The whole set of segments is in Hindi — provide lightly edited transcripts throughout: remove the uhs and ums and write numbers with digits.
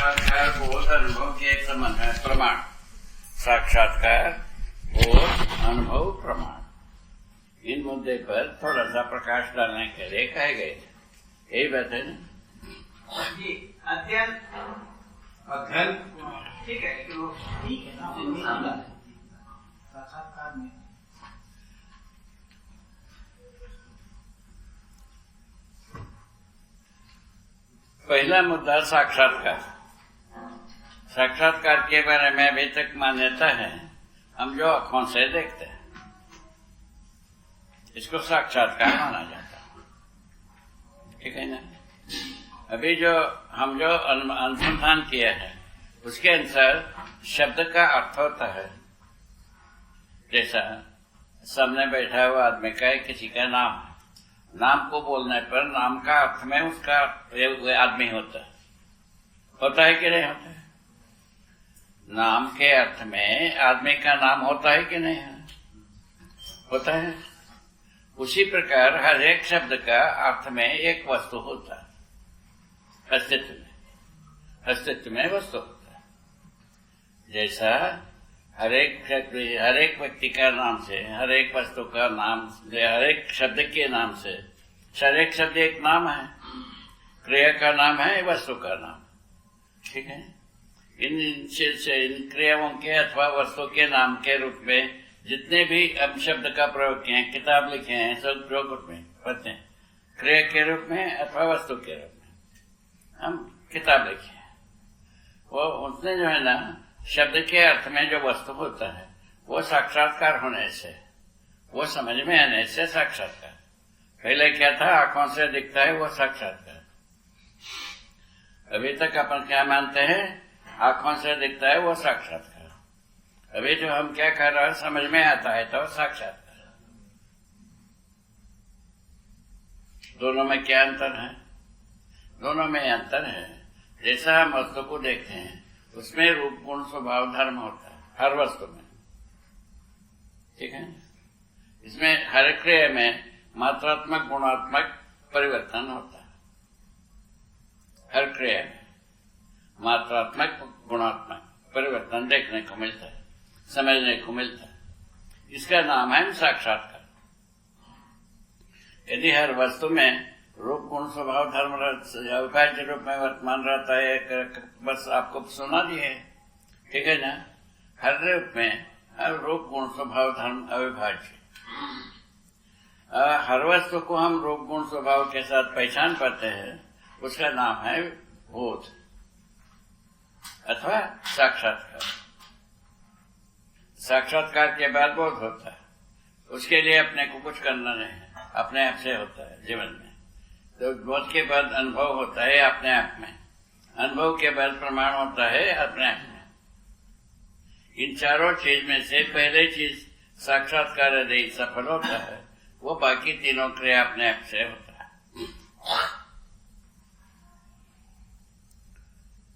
साक्षात्कार बोध अनुभव के एक संबंध है प्रमाण। साक्षात्कार बोध अनुभव प्रमाण, इन मुद्दे पर थोड़ा सा प्रकाश डालने के लिए कहे गए थे। यही बात है ना जी। अध्ययन अध्ययन ठीक है, तो ठीक है ना। साक्षात्कार में पहला मुद्दा साक्षात्कार। साक्षात्कार के बारे में अभी तक मान्यता है, हम जो आंखों से देखते हैं इसको साक्षात्कार माना जाता है, ठीक है ना। अभी जो हम जो अनुसंधान किया है उसके अनुसार शब्द का अर्थ होता है, जैसा सामने बैठा हुआ आदमी का किसी का नाम है, नाम को बोलने पर नाम का अर्थ में उसका वो आदमी होता है कि नहीं होता है? नाम के अर्थ में आदमी का नाम होता है कि नहीं होता है? उसी प्रकार हर एक शब्द का अर्थ में एक वस्तु होता है, अस्तित्व में वस्तु होता है। जैसा हर एक व्यक्ति का नाम से, हर एक वस्तु का नाम, हर एक शब्द के नाम से, हर एक शब्द एक नाम है, क्रिया का नाम है, वस्तु का नाम, ठीक है। इन क्रियाओं के अथवा वस्तु के नाम के रूप में जितने भी हम शब्द का प्रयोग किए हैं, किताब लिखे हैं, सब जो कुछ में पढ़ते हैं, क्रिया के रूप में अथवा वस्तु के रूप में हम किताब लिखे हैं, वो उसने जो है ना शब्द के अर्थ में जो वस्तु होता है वो साक्षात्कार होने से, वो समझ में आने से साक्षात्कार। पहले क्या था, आंखों से दिखता है वो साक्षात्कार। अभी तक अपन क्या मानते हैं, आंखों से दिखता है वो साक्षात्कार। अभी जो हम क्या कर रहे हैं समझ में आता है तो साक्षात्कार। दोनों में क्या अंतर है? दोनों में अंतर है, जैसा हम वस्तु को देखते हैं उसमें रूप गुण स्वभाव धर्म होता है हर वस्तु में, ठीक है। इसमें हर क्रिया में मात्रात्मक गुणात्मक परिवर्तन होता है, हर क्रिया में मात्रात्मक गुणात्मक परिवर्तन देखने को मिलता है, समझने को मिलता है। इसका नाम है साक्षात्कार। यदि हर वस्तु में रूप गुण स्वभाव धर्म अविभाज्य रूप में वर्तमान रहता है, बस आपको सुना दी है, ठीक है ना। हर रूप में हर रूप गुण स्वभाव धर्म अविभाज्य, हर वस्तु को हम रूप गुण स्वभाव के साथ पहचान पाते हैं, उसका नाम है बोध अथवा साक्षात्कार। साक्षात्कार के बाद बोध होता है, उसके लिए अपने को कुछ करना नहीं है, अपने आप से होता है जीवन में। तो बोध के बाद अनुभव होता है अपने आप में, अनुभव के बाद प्रमाण होता है अपने आप में। इन चारों चीज में से पहले चीज साक्षात्कार यदि सफल होता है, वो बाकी तीनों क्रिया अपने आप से होता है,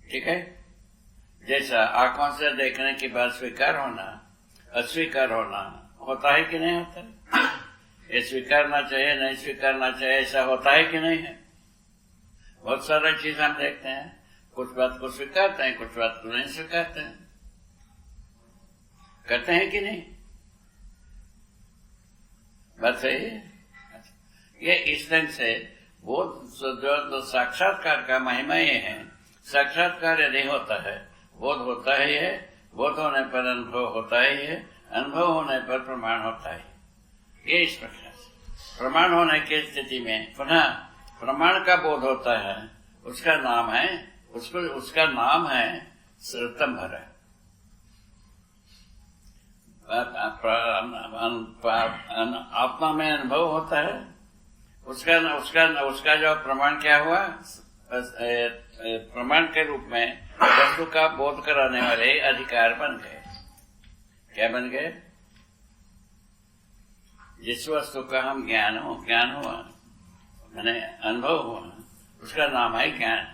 ठीक है। जैसा आंखों से देखने के बाद स्वीकार होना, अस्वीकार होना होता है कि नहीं होता है? ये स्वीकारना चाहिए, नहीं स्वीकारना चाहिए, ऐसा होता है कि नहीं है? बहुत सारी चीज हम देखते हैं, कुछ बात को स्वीकारते हैं, कुछ बात को नहीं स्वीकारते हैं, करते हैं कि नहीं? बात सही है। ये इस ढंग से बोध जो साक्षात्कार का महिमा ये है, साक्षात्कार यदि होता है बोध होता ही है, बोध होने पर अनुभव होता ही है, अनुभव होने पर प्रमाण होता है। ये इस प्रकार से प्रमाण होने की स्थिति में पुनः प्रमाण का बोध होता है, उसका नाम है उसका नाम है स्तंभर। आत्मा में अनुभव होता है, उसका जो प्रमाण क्या हुआ, प्रमाण के रूप में वस्तु का बोध कराने वाले अधिकार बन गए। क्या बन गए? जिस वस्तु का हम ज्ञान हुआ मैंने अनुभव हुआ, उसका नाम है ज्ञान।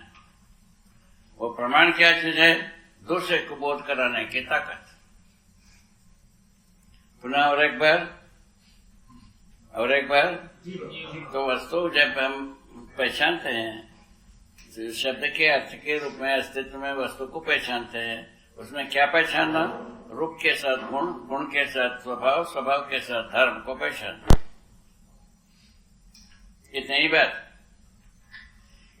वो प्रमाण क्या चीज है? दूसरे को बोध कराने की ताकत। पुनः और एक बार तो वस्तु जब हम पहचानते हैं, शब्द के अर्थ के रूप में अस्तित्व में वस्तु को पहचानते हैं। उसमें क्या पहचानना? रूप के साथ गुण, गुण के साथ स्वभाव, स्वभाव के साथ धर्म को पहचानना। इतनी ही बात।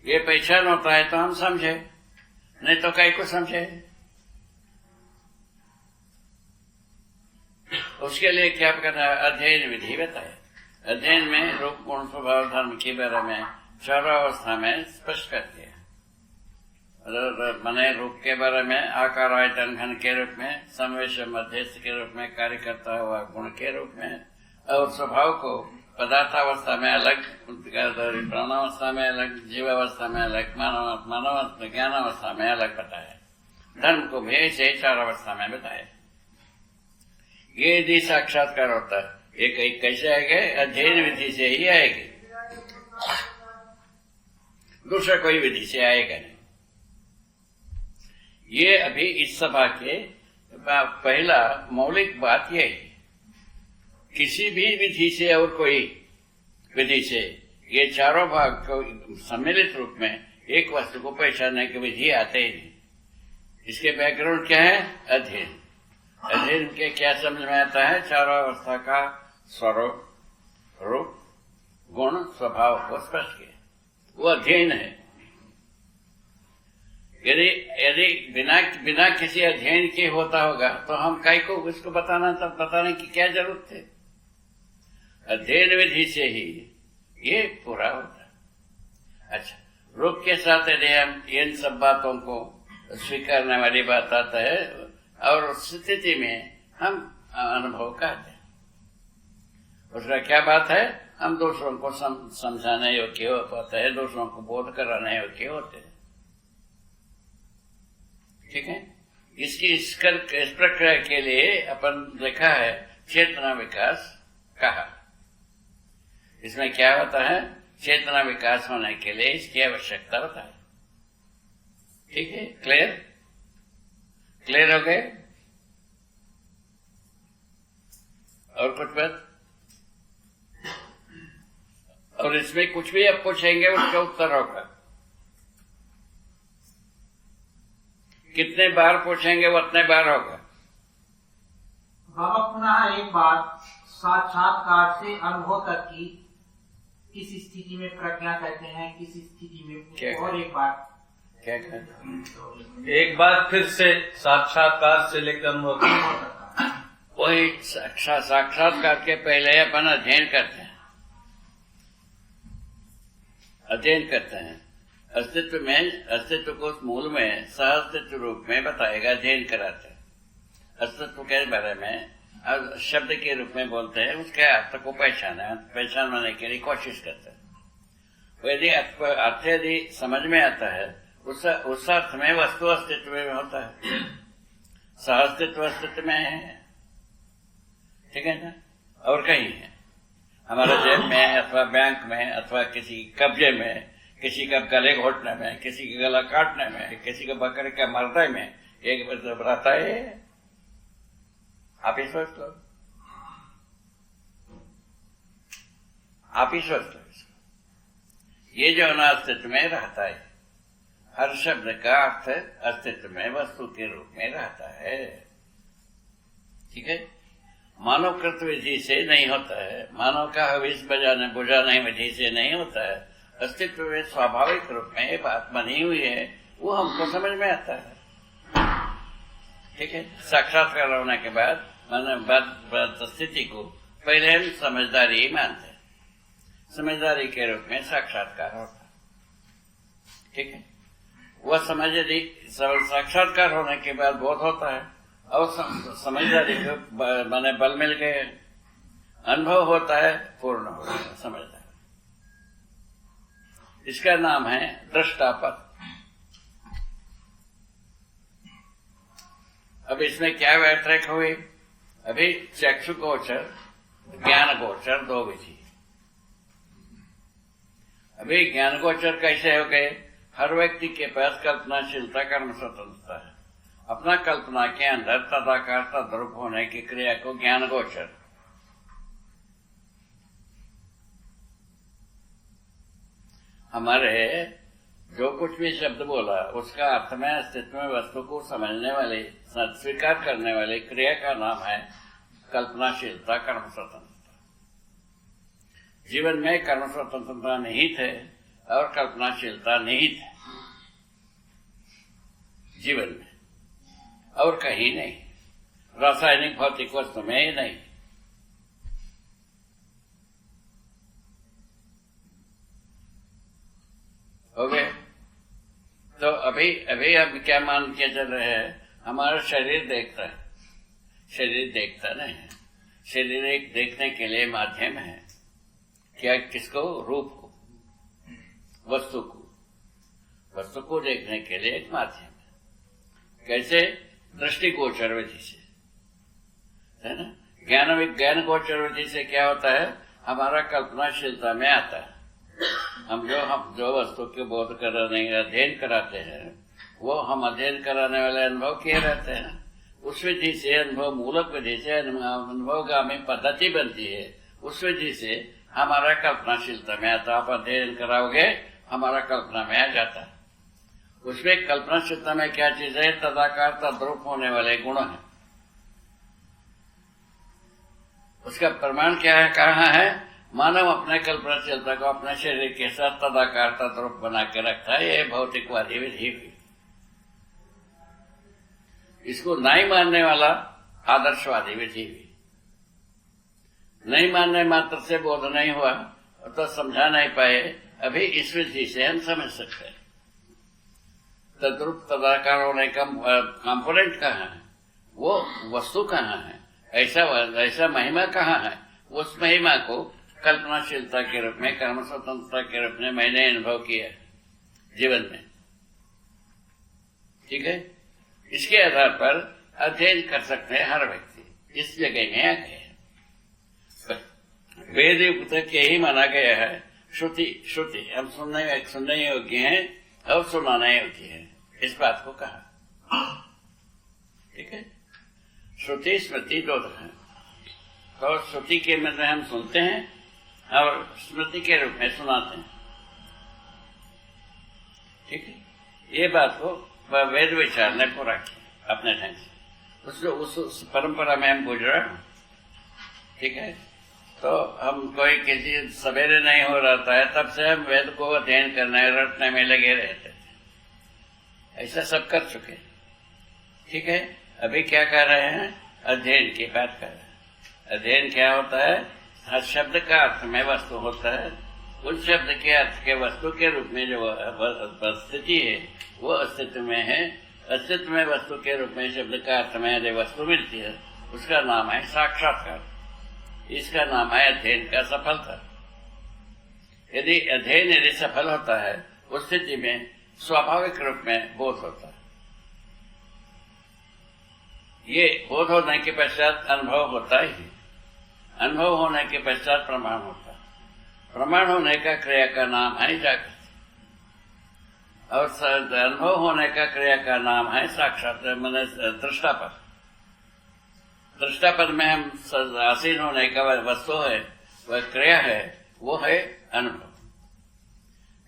ये पहचान होता है तो हम समझे, नहीं तो कई को समझे। उसके लिए क्या करना है? अध्ययन विधि बताए। अध्ययन में रूप, गुण, स्वभाव, धर्म के बारे में चारावस्था में स्पष्ट कर दिया। मने रूप के बारे में आकार, आयतन, घन के रूप में, समवेश, मध्यस्थ के रूप में कार्य करता हुआ गुण के रूप में, और स्वभाव को पदार्थावस्था में अलग, प्राणावस्था में अलग, जीवावस्था में अलग, मानव ज्ञानावस्था में अलग बताया। धर्म को भी ऐसे चार अवस्था में बताया। ये यदि साक्षात्कार होता है, ये कैसे आएगा? अध्ययन विधि से ही आएगी, दूसरा कोई विधि से आएगा नहीं। ये अभी इस सभा के पहला मौलिक बात यह है, किसी भी विधि से और कोई विधि से ये चारों भाग को सम्मिलित रूप में एक वस्तु को पहचानने की विधि आते ही नहीं। इसके बैकग्राउंड क्या है? अध्ययन। अध्ययन के क्या समझ में आता है? चारों अवस्था का स्वरूप, रूप, गुण, स्वभाव को स्पष्ट किया, वो अध्ययन है। यदि बिना किसी अध्ययन के होता होगा तो हम काय को उसको बताने की क्या जरूरत है? अध्ययन विधि से ही ये पूरा होता है। अच्छा, रूप के साथ यदि हम इन सब बातों को स्वीकारने वाली बात आता है, और उस स्थिति में हम अनुभव कहते हैं। उसका क्या बात है? हम दूसरों को समझाने योग्य हो पाते हैं, दूसरों को बोध कराने योग्य होते हैं। ठीक है? इस प्रक्रिया के लिए अपन देखा है चेतना विकास कहा। इसमें क्या होता है? चेतना विकास होने के लिए इसकी आवश्यकता होता है। ठीक है? क्लियर हो गए? और कुछ बात? और इसमें कुछ भी आप पूछेंगे उसका उत्तर होगा। कितने बार पूछेंगे उतने बार होगा। बाबा पुनः एक बात, साक्षात्कार से अनुभव तक की किस स्थिति में प्रज्ञा कहते हैं, किस स्थिति में, और एक बात क्या कहते हैं? एक बार फिर से साक्षात्कार से लेकर अनुभव तक। वही साक्षात्कार के पहले अपन अध्ययन करते हैं। अस्तित्व को मूल में सहअस्तित्व रूप में बताएगा, अध्ययन कराते हैं। अस्तित्व के बारे में शब्द के रूप में बोलते हैं, उसके अर्थ को पहचानने के लिए कोशिश करते हैं। यदि अर्थ यदि समझ में आता है, उस अर्थ में वस्तु अस्तित्व में होता है, सहअस्तित्व अस्तित्व में है। ठीक है ना? और कहीं है हमारे जेब में, अथवा बैंक में, अथवा किसी कब्जे में, किसी का गले घोटने में, किसी का गला काटने में, किसी का बकरे के मरने में एक रहता है। आप ही सोच लो, आप ही सोच लो इसको। ये जो अस्तित्व में रहता है, हर शब्द का अर्थ अस्तित्व में वस्तु के रूप में रहता है। ठीक है? मानवकृत विधि से नहीं होता है, मानव का हविष बुझाने विधि से नहीं होता है। अस्तित्व में स्वाभाविक रूप में ये बात बनी हुई है, वो हमको समझ में आता है। ठीक है? साक्षात्कार होने के बाद स्थिति को पहले हम समझदारी ही मानते हैं, समझदारी के रूप में साक्षात्कार होता है। ठीक है? वह समझ यदि साक्षात्कार होने के बाद बोध होता है, और समझदारी को माने बल मिल गए, अनुभव होता है, पूर्ण होता है समझदारी। इसका नाम है दृष्टापद। अब इसमें क्या व्याख्या हुई? अभी चक्षु गोचर, ज्ञान गोचर दो विधि। अभी ज्ञान गोचर कैसे हो गए? हर व्यक्ति के पास कल्पनाशीलता, कर्म स्वतंत्रता है। अपना कल्पना के अंदर तदाकार तद्रूप होने की क्रिया को ज्ञान गोचर। हमारे जो कुछ भी शब्द बोला उसका अर्थ में अस्तित्व में वस्तु को समझने वाले, स्वीकार करने वाले क्रिया का नाम है कल्पनाशीलता, कर्म स्वतंत्रता। जीवन में कर्म स्वतंत्रता निहित है और कल्पनाशीलता निहित है जीवन में, और कहीं नहीं, रासायनिक भौतिक वस्तु में ही नहीं। हो गए? तो अभी हम क्या मान के चल रहे हैं? हमारा शरीर देखता है, शरीर देखता नहीं है। शरीर एक देखने के लिए माध्यम है। क्या? किसको? रूप को, वस्तु को, वस्तु को देखने के लिए एक माध्यम है। कैसे? दृष्टिगोचर विधि से, है ना। ज्ञान विज्ञान गोचर विधि से क्या होता है? हमारा कल्पनाशीलता में आता है। हम जो वस्तु के बोध कराने अध्ययन कराते हैं, वो हम अध्ययन कराने वाले अनुभव किए रहते हैं। उस विधि से, अनुभव मूलक विधि से अनुभवगामी पद्धति बनती है। उस विधि से हमारा कल्पनाशीलता में आता। आप अध्ययन कराओगे, हमारा कल्पना में आ जाता है। उसमें कल्पनाशीलता में क्या चीज है? तदाकार तद्रूप होने वाले गुण हैं। उसका प्रमाण क्या है? कहाँ है? मानव अपने कल्पनाशीलता को अपने शरीर के साथ तदाकार तद्रूप बना के रखता है। ये भौतिकवादी विधि हुई। इसको नहीं मानने वाला आदर्शवादी विधि हुई। नहीं मानने मात्र से बोध नहीं हुआ तो समझा नहीं पाए। अभी इस विधि से हम समझ सकते हैं। तद्रूप तदाकार होने का कंपोनेंट कहाँ है? वो वस्तु कहाँ है? ऐसा महिमा कहाँ है? उस महिमा को कल्पनाशीलता के रूप में, कर्म स्वतंत्रता के रूप में मैंने अनुभव किया जीवन में। ठीक है? इसके आधार पर अध्ययन कर सकते हैं हर व्यक्ति। इस जगह में आ गए हैं। वेद युक्त के ही माना गया है। श्रुति हम सुनने योग्य हैं और सुनाने योग्य है, इस बात को कहा। ठीक है? श्रुति स्मृति दो है। तो श्रुति के में हम सुनते हैं और स्मृति के रूप में सुनाते हैं। ठीक है? ये बात को वेद विचार ने पूरा किया अपने ढंग से। उस परंपरा में हम गुजरा। ठीक है? तो हम कोई किसी सवेरे नहीं हो रहता है, तब से हम वेद को अध्ययन करने रटने में लगे रहते थे। ऐसा सब कर चुके। ठीक है? अभी क्या कर रहे हैं? अध्ययन की बात कर रहे हैं। अध्ययन क्या होता है? हर शब्द का अर्थ में वस्तु होता है। उस शब्द के अर्थ के वस्तु के रूप में जो स्थिति है, वो अस्तित्व में है। अस्तित्व में वस्तु के रूप में शब्द का अर्थ में यदि वस्तु मिलती है, उसका नाम है साक्षात्कार। इसका नाम है अध्ययन का सफलता। यदि अध्ययन सफल होता है, उस स्थिति में स्वाभाविक रूप में बोध होता है। ये बोध होने के पश्चात अनुभव होता ही। अनुभव होने के पश्चात प्रमाण होता है। प्रमाण होने का क्रिया का नाम है जागृति, और अनुभव होने का क्रिया का नाम है साक्षात, मैंने दृष्टापद। दृष्टापद में हम आसीन होने का वस्तु है, वह क्रिया है, वो है अनुभव।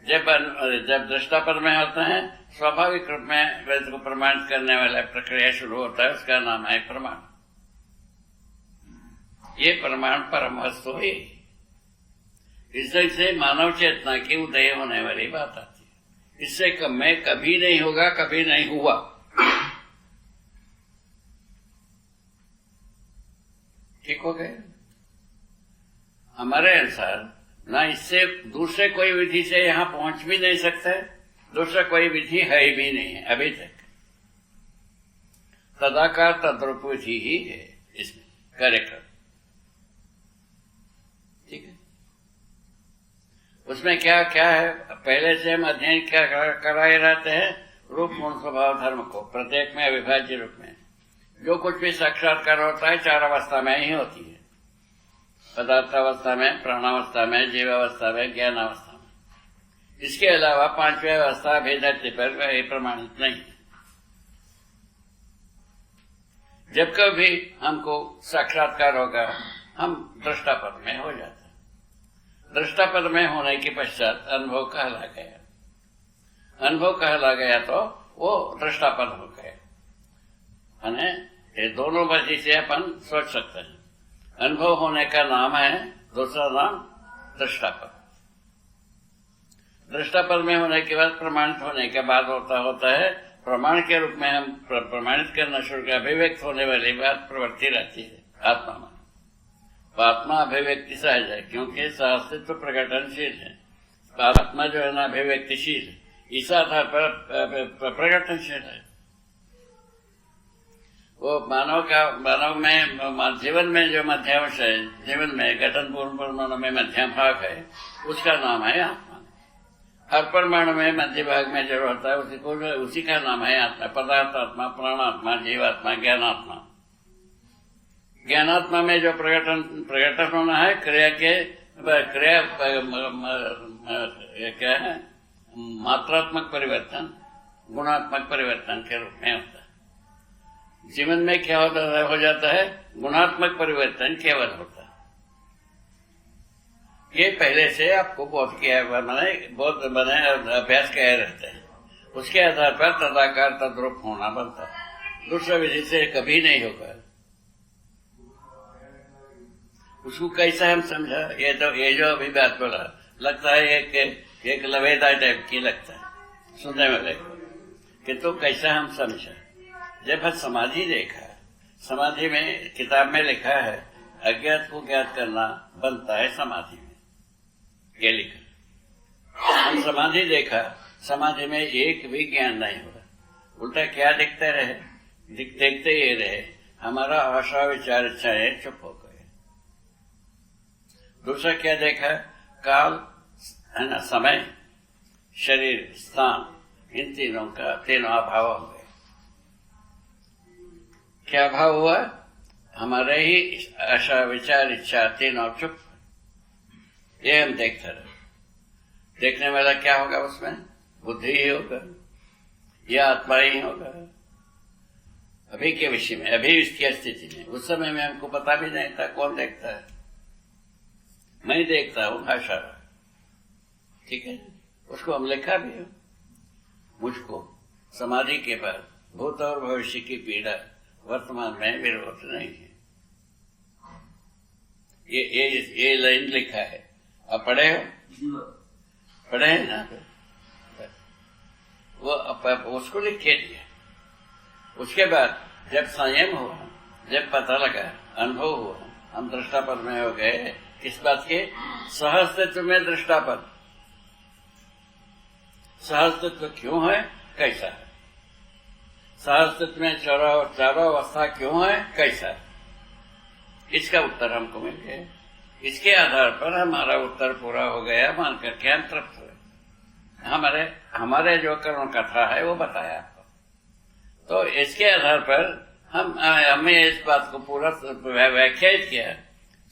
जब दृष्टापद में होते हैं, स्वाभाविक रूप में वेद को प्रमाणित करने वाला प्रक्रिया शुरू होता है। उसका नाम है प्रमाण। ये प्रमाण परम वस्तु है। इससे मानव चेतना की उदय होने वाली बात आती है। इससे कम में कभी नहीं होगा, कभी नहीं हुआ। ठीक हो गए? हमारे अनुसार ना इससे दूसरे कोई विधि से यहां पहुंच भी नहीं सकते। दूसरा कोई विधि है भी नहीं है अभी तक। तदाकार तद्रूप विधि ही है इसमें कार्यक्रम। ठीक है? उसमें क्या क्या है? पहले से हम अध्ययन क्या कराए रहते हैं? रूप गुण स्वभाव धर्म को प्रत्येक में अविभाज्य रूप में। जो कुछ भी साक्षात्कार होता है, चार अवस्था में ही होती है। पदार्थावस्था में, प्राणावस्था में, जीवावस्था में, ज्ञानावस्था में। इसके अलावा पांचवी अवस्था अभी धरती पर प्रमाणित नहीं है। जब कभी हमको साक्षात्कार होगा, हम दृष्टापद में हो जाते हैं। दृष्टापद में होने के पश्चात अनुभव कहला गया। अनुभव कहला गया तो वो दृष्टापन हो गया। यानी ये दोनों वजह से अपन सोच सकते हैं। अनुभव होने का नाम है, दूसरा नाम दृष्टापन। दृष्टापन में होने के बाद प्रमाणित होने के बाद होता है प्रमाण के रूप में हम प्रमाणित करना शुरू कर, अभिव्यक्त होने वाली बात प्रवृत्ति रहती है आत्मा में। तो आत्मा अभिव्यक्ति सहज है, क्योंकि सहअस्तित्व प्रकटनशील है। आत्मा जो है ना अभिव्यक्तिशील है, इस आधार पर प्रकटनशील है। वो मानव में जीवन में जो मध्यांश है, जीवन में गठन पूर्ण परमाणु में मध्यम भाग है, उसका नाम है आत्मा। हर परमाणु में मध्य भाग में जो होता है उसी का नाम है आत्मा। पदार्थात्मा, प्राणात्मा, जीवात्मा, ज्ञानात्मा। ज्ञानात्मा में जो प्रकटन होना है क्रिया क्या है, मात्रात्मक परिवर्तन, गुणात्मक परिवर्तन के रूप में होता है। जीवन में क्या हो जाता है, गुणात्मक परिवर्तन केवल होता है। ये पहले से आपको बोध किया बने अभ्यास किए रहते हैं। उसके आधार पर तदाकार तद्रूप होना बनता है, दूसरा विधि से कभी नहीं होगा। उसको कैसा हम समझा, ये जो अभी बात बोला लगता है एक लवेदा टाइप की लगता है सुनने वाले को, किंतु कैसा हम समझा। जब हम समाधि देखा, समाधि में किताब में लिखा है अज्ञात को ज्ञात करना बनता है समाधि में, ये लिखा। हम समाधि देखा, समाधि में एक भी ज्ञान नहीं हुआ, उल्टा क्या देखते रहे, देखते ये रहे, हमारा आशा विचार इच्छाएं चुप हो गए। दूसरा क्या देखा, काल है ना, समय, शरीर, स्थान, इन तीनों अभाव हो गए। क्या अभाव हुआ, हमारे ही आशा विचार इच्छा तीनों चुप। ये हम देखते रहे। देखने वाला क्या होगा, उसमें बुद्धि ही होगा या आत्मा ही होगा। अभी के विषय में, अभी इसकी स्थिति में, उस समय में हमको पता भी नहीं था कौन देखता है। मैं देखता हूं भाषा, ठीक है, उसको हम लिखा भी हो। मुझको समाधि के बाद भूत और भविष्य की पीड़ा वर्तमान में विरोध नहीं है। ये लाइन लिखा है, आप पढ़े हो, पढ़े हैं ना, वो उसको लिख के दिया। उसके बाद जब संयम हुआ, जब पता लगा, अनुभव हुआ, हम दृष्टापन में हो गए। किस बात के, सहअस्तित्व में दृष्टापन। सहअस्तित्व क्यों है, कैसा है, सहअस्तित्व में चारों अवस्था क्यों है, कैसा है, इसका उत्तर हमको मिल गया। इसके आधार पर हमारा उत्तर पूरा हो गया, मान करके हम तृप्त हुए। हमारे जो कर्म कथा है वो बताया आपको। तो इसके आधार पर हमें इस बात को पूरा व्याख्यायित किया,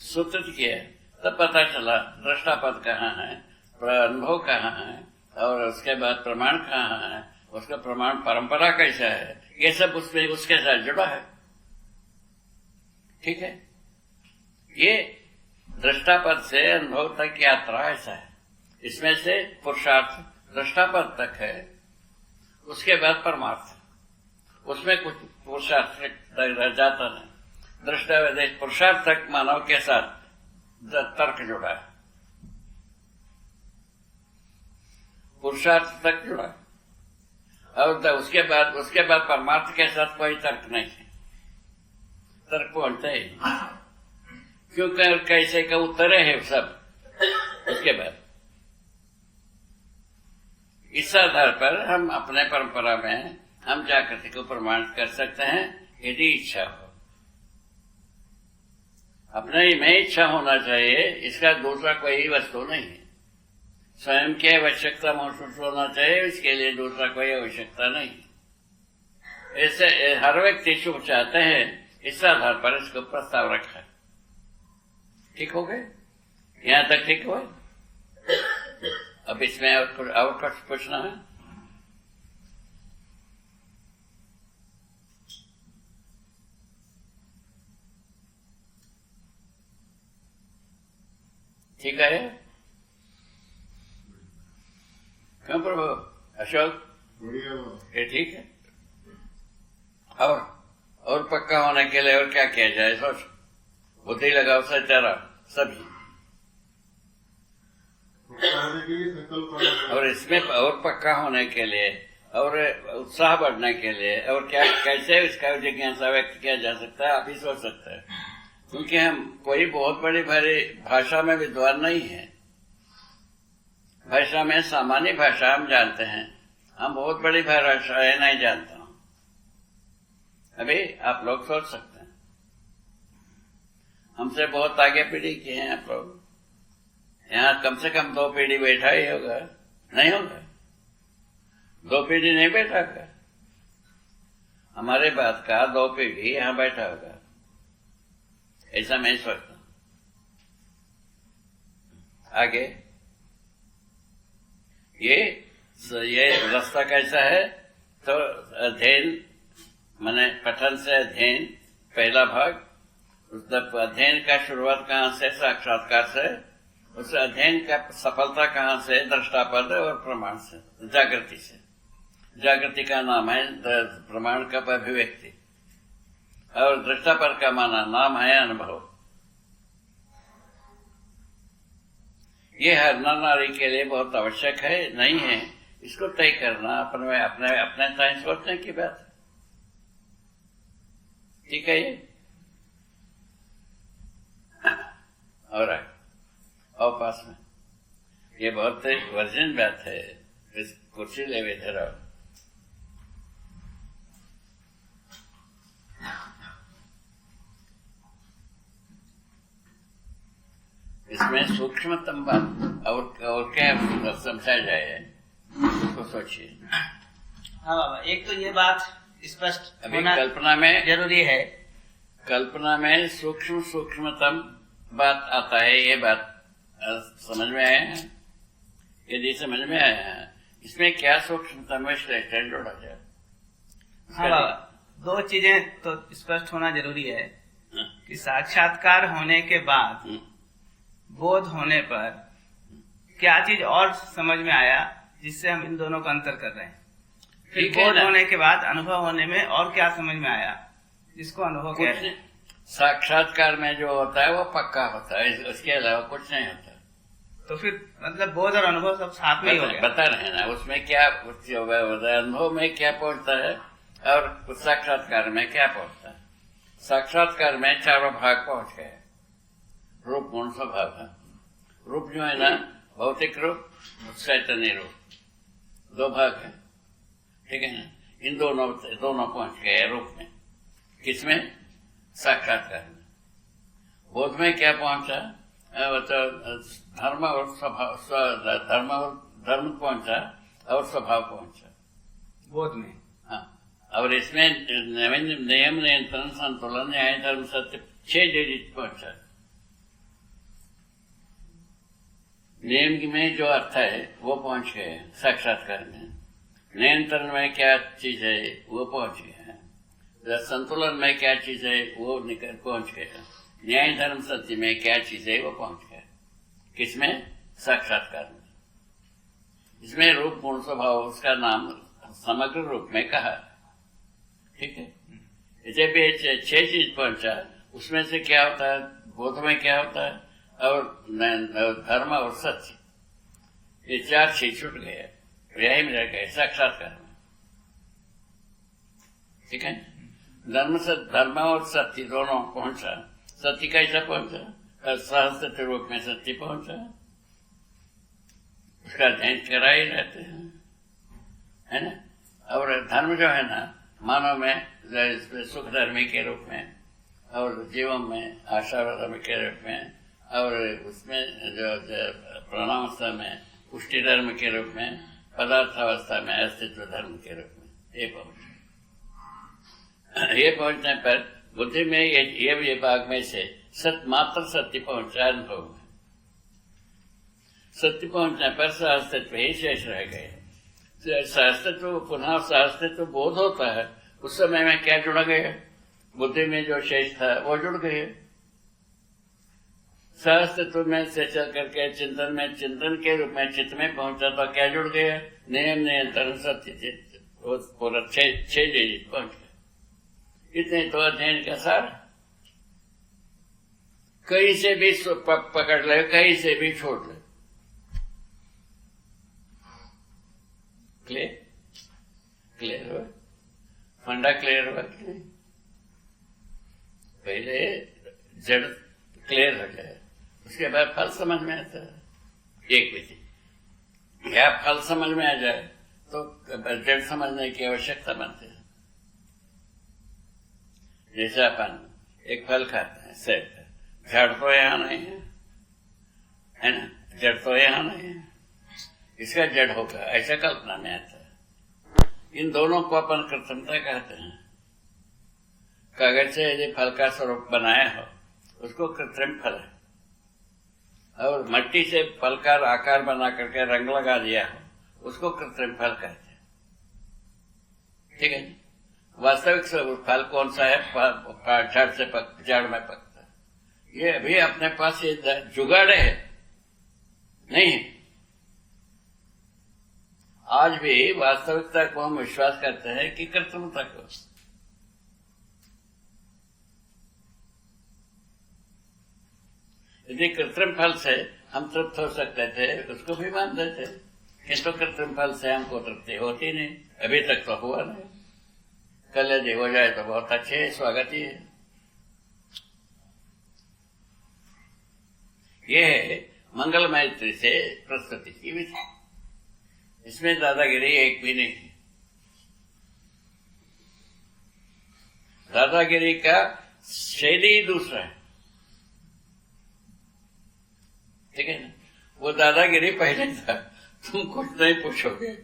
सूत्रित किया, तब पता चला दृष्टापद कहाँ है, अनुभव कहाँ है, और उसके बाद प्रमाण कहाँ है, उसका प्रमाण परंपरा कैसा है, ये सब उसमें उसके साथ जुड़ा है। ठीक है, ये दृष्टापद से अनुभव तक यात्रा ऐसा है। इसमें से पुरुषार्थ दृष्टापद तक है, उसके बाद परमार्थ, उसमें कुछ पुरुषार्थ तक जाता नहीं। दृष्टा पुरुषार्थ तक मानव के साथ तर्क जुड़ा है, पुरुषार्थ तक जुड़ा है, और उसके बाद परमार्थ के साथ कोई तर्क नहीं है। तर्क पहुंचते ही क्योंकि कैसे का उत्तर है सब। उसके बाद इस आधार पर हम अपने परंपरा में हम जागृति को प्रमाणित कर सकते हैं, यदि इच्छा हो। अपने में इच्छा होना चाहिए, इसका दूसरा कोई वस्तु नहीं है। स्वयं की आवश्यकता महसूस होना चाहिए, इसके लिए दूसरा कोई आवश्यकता नहीं। ऐसे हर व्यक्ति शुभ चाहते हैं, इस आधार पर इसको प्रस्ताव रखा। ठीक हो गए, यहां तक ठीक हुआ। अब इसमें और कुछ पूछना है? ठीक है, क्यों प्रभु? अशोक ये ठीक है। और पक्का होने के लिए और क्या किया जाए? सोच, बुद्धि लगाओ, सच्चारा सभी। और इसमें और पक्का होने के लिए और उत्साह बढ़ने के लिए और क्या कैसे इसका जिज्ञासा व्यक्त किया जा सकता है, आप ही सोच सकते हैं। क्योंकि हम कोई बहुत बड़ी भारी भाषा में विद्वान नहीं है। भाषा में सामान्य भाषा हम जानते हैं, हम बहुत बड़ी भाषाएं नहीं जानता हूं। अभी आप लोग सोच सकते हैं, हमसे बहुत आगे पीढ़ी के हैं आप लोग। यहाँ कम से कम 2 पीढ़ी बैठा ही होगा, नहीं होगा? 2 पीढ़ी नहीं बैठा होगा। हमारे बाद का 2 पीढ़ी यहाँ बैठा होगा, ऐसा मैं सोचता हूं। आगे ये रास्ता कैसा है? तो अध्ययन माने पठन से अध्ययन, पहला भाग। अध्ययन का शुरुआत कहाँ से? साक्षात्कार से। उस अध्ययन का सफलता कहाँ से? दृष्टापद और प्रमाण से, जागृति से। जागृति का नाम है प्रमाण का अभिव्यक्ति, और दृष्टापद का माना नाम है अनुभव। ये हर नर नारी के लिए बहुत आवश्यक है, नहीं है? इसको तय करना अपने टाइम सोचने की बात है। ठीक है ये? और पास में ये बहुत वर्जिन बात है। इस कुर्सी ले बैठे रहो। इसमें सूक्ष्मतम बात और क्या समझा जाए, उसको सोचिए। हाँ बाबा, एक तो ये बात स्पष्ट अभी कल्पना में जरूरी है। कल्पना में सूक्ष्मतम बात आता है। ये बात समझ में आया है? यदि समझ में आया है, इसमें क्या सूक्ष्मतम स्टेटमेंट जोड़ा जाए? हाँ बाबा, 2 चीजें तो स्पष्ट होना जरूरी है कि साक्षात्कार होने के बाद बोध होने पर क्या चीज और समझ में आया, जिससे हम इन दोनों का अंतर कर रहे हैं। फिर बोध होने के बाद अनुभव होने में और क्या समझ में आया, जिसको अनुभव कहते हैं। साक्षात्कार में जो होता है वो पक्का होता है, उसके अलावा कुछ नहीं होता। तो फिर मतलब बोध और अनुभव सब साथ में ही हो गया। बता रहे ना, उसमें क्या अनुभव में क्या पहुंचता है और साक्षात्कार में क्या पहुंचता है। साक्षात्कार में 4 भाग पहुंच गए। रूप, गुण, स्वभाव है। रूप जो है ना, भौतिक रूप, चैतन्य रूप, 2 भाग है। ठीक है ना? इन दोनों पहुंच गए रूप में। किसमें? साक्षात्कार में। बोध में क्या पहुंचा? धर्म और स्वभाव, धर्म पहुंचा और स्वभाव पहुंचा बोध में। हाँ, और इसमें नियम, नियंत्रण, संतुलन, न्याय, धर्म, सत्य 6 डिजिट पहुंचा। नियम में जो अर्थ है वो पहुंच गए साक्षात्कार में। नियंत्रण में क्या चीज है वो पहुंच गया। संतुलन में क्या चीज है वो निकल पहुंच गया। न्याय, धर्म, सत्य में क्या चीज है वो पहुंच गया। किसमें? साक्षात्कार में। इसमें रूप, गुण, स्वभाव उसका नाम समग्र रूप में कहा। ठीक है? इसे भी 6 चीज पहुंचा। उसमें से क्या होता है? बोध में क्या होता है? और धर्म और सत्य, ये 4 चीज छूट गए, यही में रह गए साक्षात्कार में। ठीक है? धर्म और सत्य दोनों पहुंचा। सत्य कैसा पहुंचा? सहस्त्र रूप में सत्य पहुंचा। उसका अध्ययन करा ही रहते हैं, है ना? और धर्म जो है ना, मानव में सुख धर्मी के रूप में, और जीवन में आशा धर्म के रूप में, और उसमें जो प्राणावस्था में पुष्टि धर्म के रूप में, पदार्थावस्था में अस्तित्व धर्म के रूप में ये पहुंचे। ये पहुंचने पर बुद्धि में ये विभाग में से मात्र सत्य पहुंचा अनुभव में। सत्य पहुंचने पर सहस्तित्व ही शेष रह गए। सहस्तित्व पुनः सहस्तित्व बोध होता है, उस समय में क्या जुड़ गया? बुद्धि में जो शेष था वो जुड़ गए। सहस्त्र में से चल करके चिंतन में, चिंतन के रूप में चित्त में पहुंचा तो क्या जुड़ गया? नियम नियंत्रण सत्य चित्त, वो पूरा 6 डिजिट पहुंच गए। इतने तो अध्ययन का सार। कहीं से भी पकड़ ले, कहीं से भी छोड़ ले। क्लियर हुआ? फंडा क्लियर हुआ कि नहीं? पहले जड़ क्लियर हो जाए, उसके बाद फल समझ में आता है। एक विधि या फल समझ में आ जाए तो जड़ समझने की आवश्यकता बनती है। जैसे अपन एक फल खाते हैं, सेब, जड़ तो यहां नहीं है ना? जड़ तो यहां नहीं है, इसका जड़ होगा, ऐसा कल्पना में आता है। इन दोनों को अपन कृत्रिमता कहते हैं। कागज से यदि फल का स्वरूप बनाया हो उसको कृत्रिम फल है, और मट्टी से फल का आकार बना करके रंग लगा दिया हो उसको कृत्रिम फल कहते हैं। ठीक है? वास्तविक स्वरूप फल कौन सा है? जड़ में पकता है। ये अभी अपने पास ये जुगाड़ है नहीं है। आज भी वास्तविकता को हम विश्वास करते हैं कि कृत्रिमता को। यदि कृत्रिम फल से हम तृप्त हो सकते थे उसको भी मान देते, किंतु कृत्रिम फल से हमको तृप्ति होती नहीं, अभी तक तो हुआ नहीं। कल यदि हो जाए तो बहुत अच्छे, स्वागत ही है। ये है मंगल मैत्री से प्रस्तुति की विधि। इसमें दादागिरी एक भी नहीं है। दादागिरी का शैली दूसरा है। ठीक है ना? वो दादागिरी पहले था, तुम कुछ नहीं पूछोगे,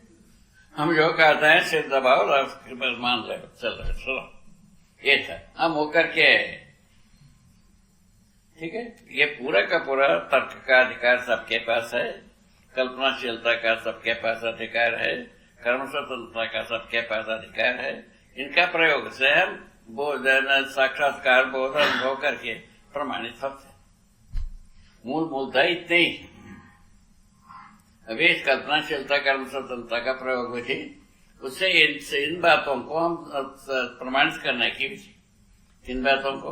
हम जो कहते हैं सिर दबाओ और मान लो, चलो ये था। हम होकर के, ठीक है, ये पूरा का पूरा तर्क का अधिकार सबके पास है, कल्पनाशीलता का सबके पास अधिकार है, कर्म स्वतंत्रता का सबके पास अधिकार है। इनका प्रयोग से हम बोधन, साक्षात्कार, बोधन होकर के प्रमाणित होते हैं। मूल मुद्दा इतने ही। अभी इस कल्पनाशीलता, कर्म स्वतंत्रता का प्रयोग विधि, उससे इन बातों को हम प्रमाणित करने की विधि, इन बातों को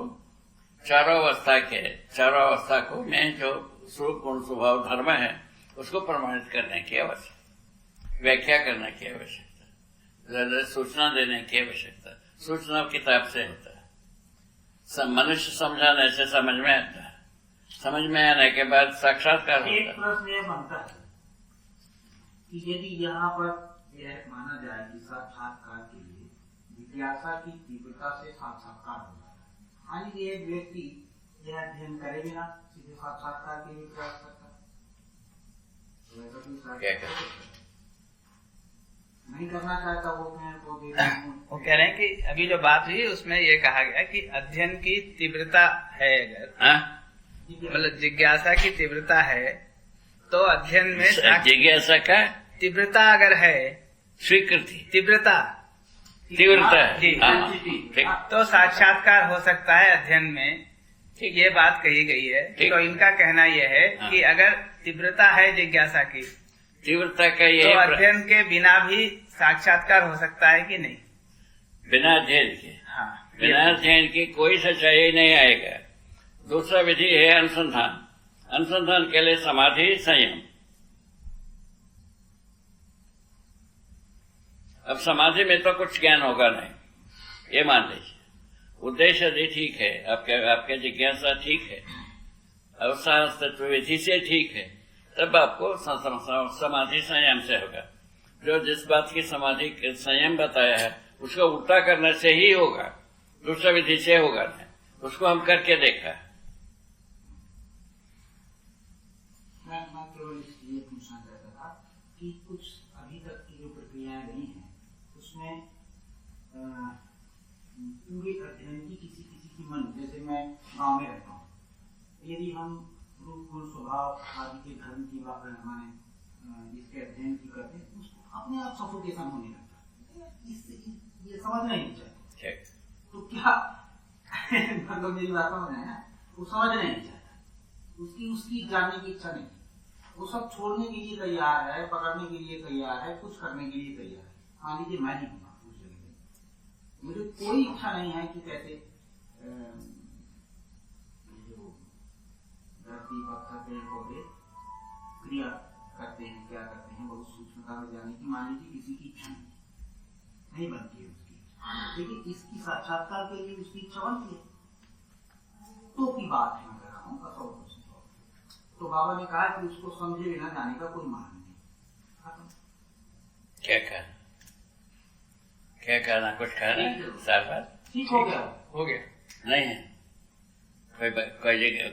चारों अवस्था को में जो स्वरूप गुण स्वभाव धर्म है उसको प्रमाणित करने की आवश्यकता, व्याख्या करने की आवश्यकता, सूचना देने की आवश्यकता। सूचना किताब से होता है, मनुष्य समझाने से समझ में आता है, समझ में आने के बाद साक्षात्कार होता है। एक प्रश्न यह बनता है कि यदि यहाँ पर यह माना जाए कि साक्षात्कार के लिए जिज्ञासा की तीव्रता से साक्षात्कार होता है, हाँ जी, एक व्यक्ति यह अध्ययन करे बिना सीधे साक्षात्कार के लिए प्रयास करता है, नहीं करना चाहता, वो कह रहे हैं कि अभी जो बात हुई उसमें ये कहा गया कि अध्ययन की तीव्रता है, अगर मतलब जिज्ञासा की तीव्रता है तो अध्ययन में जिज्ञासा का तीव्रता अगर है, स्वीकृति तीव्रता है, तो साक्षात्कार हो सकता है अध्ययन में। ये बात कही गई है। तो इनका कहना यह है कि अगर तीव्रता है जिज्ञासा की, तीव्रता का ये तो अध्ययन के बिना भी साक्षात्कार हो सकता है कि नहीं? बिना अध्ययन के, हाँ, बिना अध्ययन की कोई सच्चाई नहीं आएगा। दूसरा विधि है अनुसंधान। अनुसंधान के लिए समाधि, संयम। अब समाधि में तो कुछ ज्ञान होगा नहीं, ये मान लीजिए। उद्देश्य यदि ठीक है, आपके जिज्ञासा ठीक है, अवस्था तत्व विधि से ठीक है, तब आपको समाधि संयम से होगा। जो जिस बात की समाधि संयम बताया है उसको उल्टा करने से ही होगा, दूसरा विधि से होगा नहीं। उसको हम करके देखा। मैं केवल इसलिए पूछना चाहता था कि कुछ अभी तक की जो प्रक्रियाएं रही हैं उसमें पूरे अध्ययन की किसी की मन, जैसे मैं गांव में रहता हूँ, यदि हम रूप गुण स्वभाव आदि के धर्म की बात माने जिसके अध्ययन की करते हैं, उसको अपने आप सफोकेशन होने लगता है। ये समझ नहीं चाहिए। तो क्या मतलब मेरी बात समझ है ना, वो समझ नहीं चाहता, उसकी जानने की इच्छा नहीं, वो सब छोड़ने के लिए तैयार है, पकड़ने के लिए तैयार है, कुछ करने के लिए तैयार है। मान लीजिए मैं ही हूँ उस जगह में, मुझे कोई इच्छा नहीं है कि कैसे जो धरती पत्थर पेड़ पौधे क्रिया करते हैं, क्या करते हैं, बहुत सूक्ष्मता में जाने की मान लीजिए किसी की इच्छा नहीं बनती है उसकी, लेकिन इसकी साक्षात्कार के लिए उसकी इच्छा बनती है। तो की बात है मैं कह रहा हूँ, तो बाबा ने कहा कि उसको समझे बिना जाने का कोई मान नहीं। क्या कहना, कुछ कहना साहब? ठीक हो गया, हो गया, नहीं है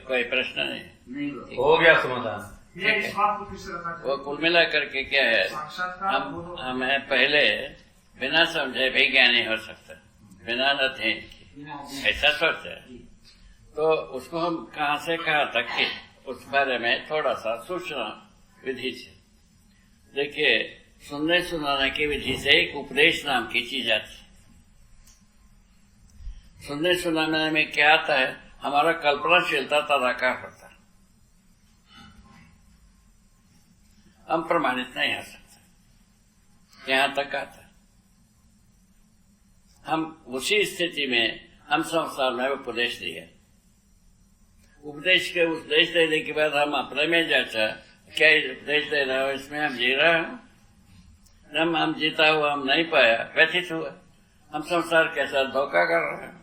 कोई प्रश्न नहीं, हो गया समाधान। वो कुल मिला करके क्या है, हमें पहले बिना समझे भी ज्ञानी हो सकता, बिना अध्ययन की, ऐसा सोचते हैं। तो उसको हम कहाँ से कहाँ तक के उस बारे में थोड़ा सा सूचना विधि से देखिए। सुनने सुनाने की विधि से एक उपदेश नाम की चीज आती है। सुनने सुनाने में क्या आता है, हमारा कल्पनाशीलता तदाकार होता है, हम प्रमाणित नहीं आ सकते, यहाँ तक आता है। हम उसी स्थिति में हम संसार में उपदेश दिए, उपदेश देने के बाद हम अपने में जाता, क्या उपदेश दे रहा हो, इसमें हम जी रहे हैं, हम जीता हुआ हम नहीं पाया, व्यथित हुआ, हम संसार के साथ धोखा कर रहे हैं।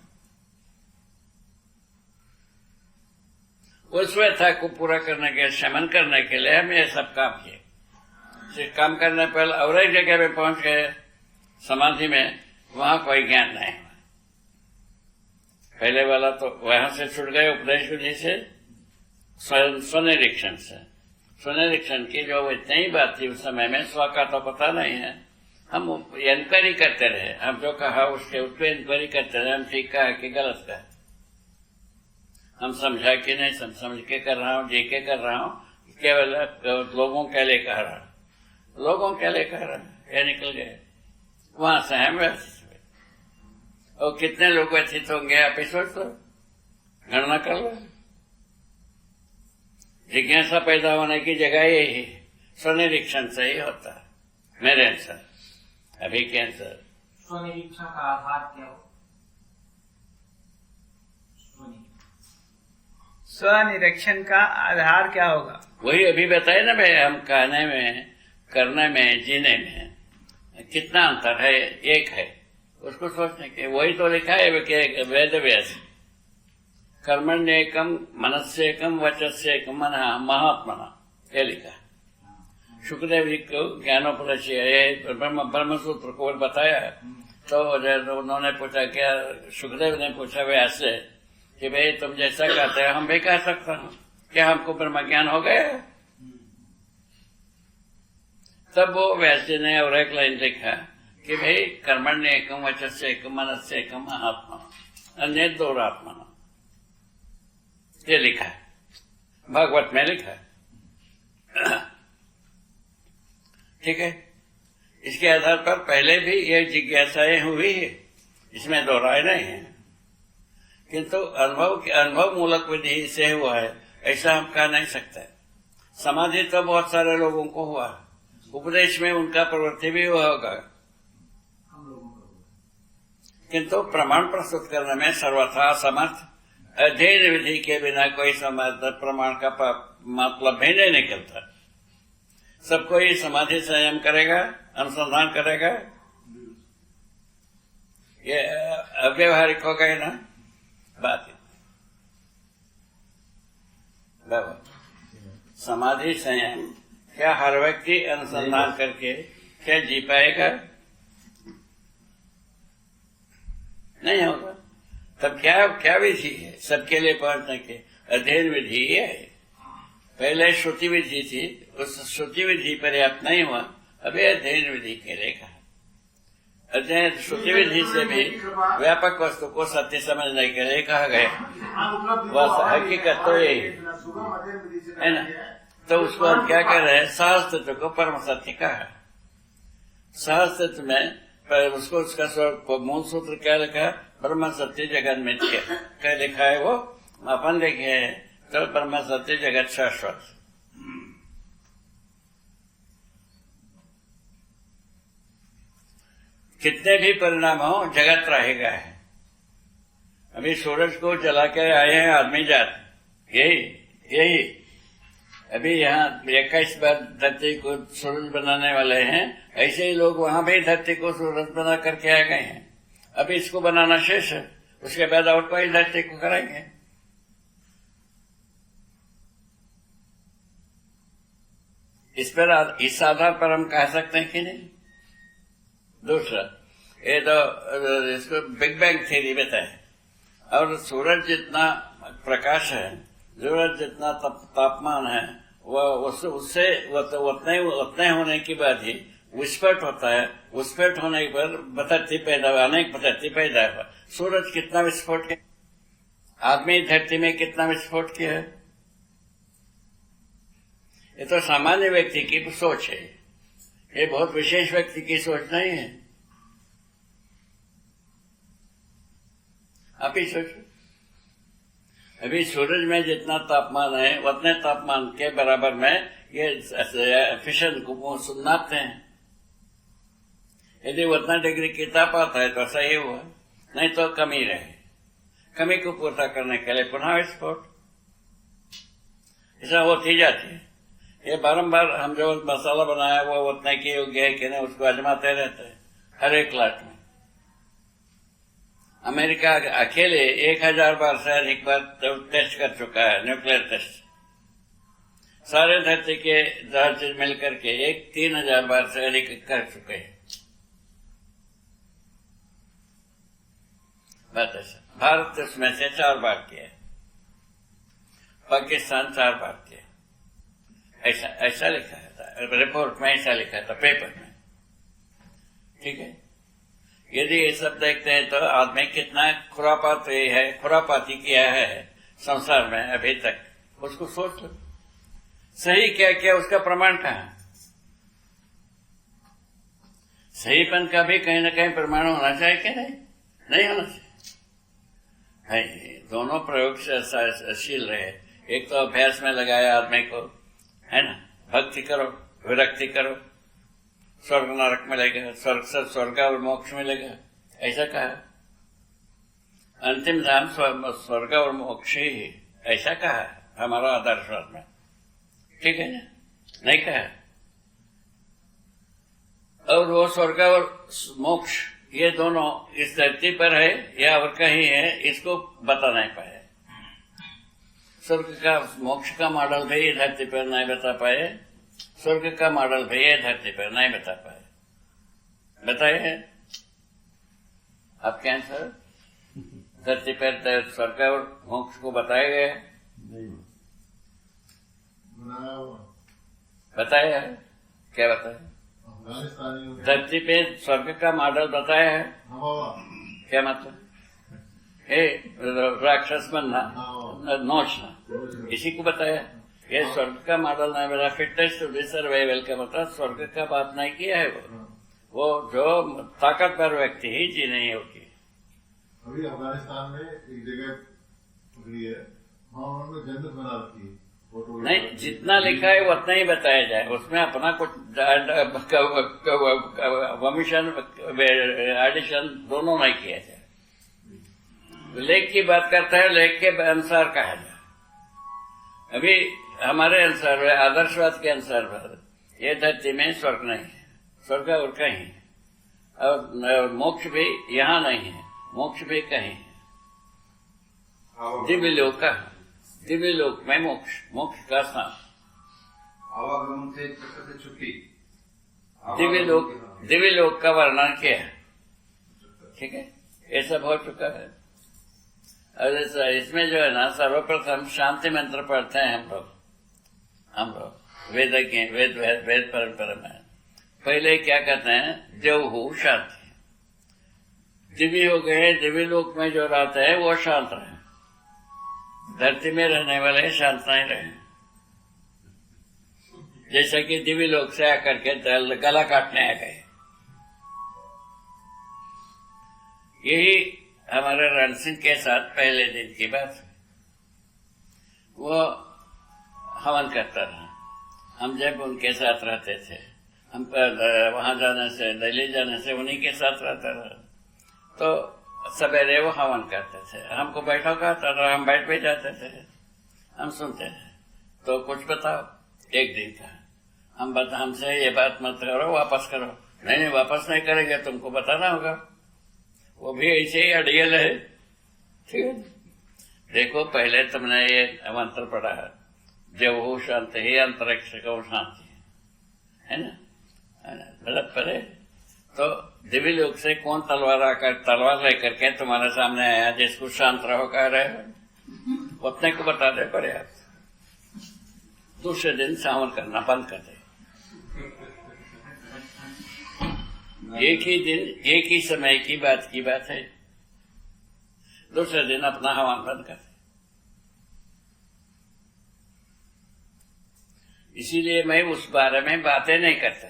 उस व्यथा को पूरा करने के, शमन करने के लिए हम ये सब काम किए। सिर्फ काम करने पहले और एक जगह पे पहुंच गए समाधि में, वहां कोई ज्ञान नहीं हुआ। पहले वाला तो वहां से छुट गए उपदेश विधि से, स्वनिरीक्षण से। स्वनिरीक्षण की जो इतनी बात थी उस समय में, स्व का तो पता नहीं है, हम इंक्वायरी करते रहे, हम जो कहा उसके उस पर इंक्वायरी करते रहे, हम ठीक कहा कि गलत कहा, हम समझा कि नहीं समझ के कर रहा हूँ, जी के कर रहा हूँ, केवल लोगों के लिए कह रहा हूँ, लोगों के लिए कह रहा हूँ, ये निकल गए। वहां से हम व्यथित हुए, और कितने लोग व्यथित होंगे आप इस वक्त गणना कर लो। जिज्ञासा पैदा होने की जगह यही स्वनिरीक्षण से ही होता है मेरे अनुसार, अभी के अनुसार। स्वनिरीक्षण का आधार क्या हो? स्वनिरीक्षण का आधार क्या होगा? वही अभी बताए ना भाई, हम कहने में, करने में, जीने में कितना अंतर है, एक है, उसको सोचने के। वही तो लिखा है वेद व्यास, कर्मण्येकम मनस्येकम वचस्येकम मनः महात्मना, ये लिखा। शुक्रदेव जी को ज्ञानोपदेश ब्रह्म सूत्र को बताया, तो उन्होंने पूछा, क्या शुक्रदेव ने पूछा व्यास से कि भाई तुम जैसा कहते हो हम भी कह सकते हैं, क्या हमको ब्रह्म ज्ञान हो गया? तब वो व्यास जी ने और एक लाइन लिखा कि भाई कर्मण्येकम वचस्येकम मनस्येकम महात्मना, अन्य दोरात्मना, ये लिखा है, भागवत में लिखा है। ठीक है, इसके आधार पर पहले भी ये जिज्ञासाएं हुई है, इसमें दो राय नहीं है, किंतु अनुभव मूलक विधि से हुआ है ऐसा हम कह नहीं सकते। समाधि तो बहुत सारे लोगों को हुआ, उपदेश में उनका प्रवृत्ति भी हुआ होगा, किंतु प्रमाण प्रस्तुत करने में सर्वथा असमर्थ। अध्ययन विधि के बिना कोई प्रमाण का मतलब भी नहीं निकलता। सबको ही समाधि संयम करेगा, अनुसंधान करेगा, ये अव्यवहारिक हो गए ना बात। समाधि संयम क्या हर व्यक्ति अनुसंधान करके क्या जी पाएगा? नहीं होगा। तब क्या विधि है सबके लिए पहुंचने के? अध्ययन विधि ये है। पहले श्रुति विधि थी, उस श्रुति विधि पर्याप्त नहीं हुआ, अभी अध्ययन विधि के लिए कहा। अध्ययन श्रुति विधि से भी व्यापक वस्तु को सत्य समझने के लिए कहा गया। बस हकीकत तो यही है ना। तो उसको हम क्या कर रहे हैं? सहस्तित्व को परम सत्य कहा। सहस्तित्व में उसको उसका मूल सूत्र क्या लिखा है? ब्रह्म सत्य जगन मिथ्या क्या लिखा है? वो अपन देखे तो ब्रह्म सत्य जगत शाश्वत। कितने भी परिणाम हो, जगत रहेगा है। अभी सूरज को जला के आए हैं आदमी जात, यही अभी यहाँ 21 बार धरती को सूरज बनाने वाले हैं, ऐसे ही लोग वहां भी धरती को सूरज बना करके आ गए हैं। अभी इसको बनाना शेष है, उसके बाद और कोई धरती को कराएंगे। इस आधार पर हम कह सकते हैं कि नहीं। दूसरा, ये तो इसको बिग बैंग थ्योरी बताए, और सूरज जितना प्रकाश है, सूरज जितना तापमान है, वह उससे उतने होने के बाद ही विस्फोट होता है। विस्फोट होने पर धरती पैदा हुआ, अनेक धरती पैदा हुआ। सूरज कितना विस्फोट किया, आदमी धरती में कितना विस्फोट किया है। ये तो सामान्य व्यक्ति की सोच है, ये बहुत विशेष व्यक्ति की सोच नहीं है। आप ही सोचो, अभी सूरज में जितना तापमान है उतने तापमान के बराबर में ये फिशन को सुनाते हैं। यदि उतना डिग्री की ताप आता है तो सही हुआ, नहीं तो कमी रहे। कमी को पूरा करने के लिए पुनः विस्फोट, ऐसा होती जाती है। ये बारंबार हम जो मसाला बनाया वो उतने के योग्य है कि नहीं, उसको आजमाते रहते हैं हर एक लाट में। अमेरिका अकेले 1000 बार से अधिक बार टेस्ट कर चुका है, न्यूक्लियर टेस्ट। सारे धरती के जहाज मिलकर के 3000 बार से अधिक कर चुके हैं। बात ऐसा, भारत उसमें से 4 बार किया, पाकिस्तान 4 बार किया। ऐसा लिखा था रिपोर्ट में, ऐसा लिखा था पेपर में। ठीक है, यदि ये सब देखते हैं तो आदमी कितना खुरापाती किया है संसार में अभी तक, उसको सोच लो। सही क्या क्या, उसका प्रमाण कहाँ? सहीपन का भी कहीं न कहीं प्रमाण होना चाहिए कि नहीं होना चाहिए। दोनों प्रयोग से शील रहे। एक तो अभ्यास में लगाया आदमी को, है ना, भक्ति करो, विरक्ति करो, स्वर्ग नरक मिलेगा, स्वर्ग से स्वर्ग और मोक्ष मिलेगा, ऐसा कहा। अंतिम धाम स्वर्ग और मोक्ष ही, ऐसा कहा हमारा आदर्शवाद में। ठीक है ना, नहीं कहा। और वो स्वर्ग और मोक्ष ये दोनों इस धरती पर है या और कहीं है, इसको बता नहीं पाए। स्वर्ग का मोक्ष का मॉडल भी ये धरती पर नहीं बता पाए, स्वर्ग का मॉडल भी ये धरती पर नहीं बता पाए। बताइए आपके आंसर, धरती पर स्वर्ग और मोक्ष को बताए गए? बताया है, क्या बताया? धरती पे स्वर्ग का मॉडल बताया है, क्या मतलब? राक्षस बनना, नोचना, इसी को बताया। ये स्वर्ग का मॉडल नहीं बना। फिटनेस टू बी सर्वाइवल का मतलब स्वर्ग का बात नहीं किया है। वो जो ताकतवर व्यक्ति ही जी नहीं होगी। अभी अफगानिस्तान में एक जगह पकड़ी है, वहाँ उन्होंने जन्नत बना रखी है। नहीं, जितना लिखा है उतना ही बताया जाए, उसमें अपना कुछ वमिशन एडिशन दोनों नहीं किया जाए। लेख की बात करता है, लेख के अनुसार कहा जाए। अभी हमारे अनुसार, आदर्शवाद के अनुसार ये धरती में स्वर्ग नहीं है, स्वर्ग और कहीं है, और मोक्ष भी यहाँ नहीं है, मोक्ष भी कहीं है। दिव्य लोक का, दिव्य लोक में मोक्ष का स्थान, आवागमन से चक्कर से छुट्टी, दिव्य लोक का वर्णन किया है। ठीक है, ये सब हो चुका है। और इसमें जो है ना, सर्वप्रथम शांति मंत्र पढ़ते हैं हम लोग वेदज्ञ, वेद परंपरा में। पहले क्या कहते हैं, देव हो शांति, दिव्य हो गए, दिव्य लोक में जो रहते हैं वो शांत रहे, धरती में रहने वाले शांत नहीं रहे। जैसा कि दिव्य लोक से आकर के गला काटने आ गए। यही हमारे रण सिंह के साथ पहले दिन की बात। वो हवन करता रहा। हम जब उनके साथ रहते थे, हम पर वहां जाने से, दिल्ली जाने से उन्हीं के साथ रहता रहा, तो सवेरे वो हवन करते थे। हमको बैठो कहता था, हम बैठ भी जाते थे, हम सुनते थे। तो कुछ बताओ। एक दिन का हमसे ये बात मत करो, वापस करो। नहीं, वापस नहीं करेंगे, तुमको बताना होगा। वो भी ऐसे ही अड़ियल है। ठीक है, देखो पहले तुमने ये मंत्र पढ़ा है, जब वो शांति ही अंतरिक्ष को शांति है ना, गलत पढ़े तो दिव्य लोक से कौन तलवार लेकर के तुम्हारे सामने आया जिसको शांत रहो कह रहे हो, अपने को बता दे पड़े आप। दूसरे दिन सावन करना बंद कर दे। एक ही दिन, एक ही समय की बात है। दूसरे दिन अपना हवन बंद कर दे। इसीलिए मैं उस बारे में बातें नहीं करता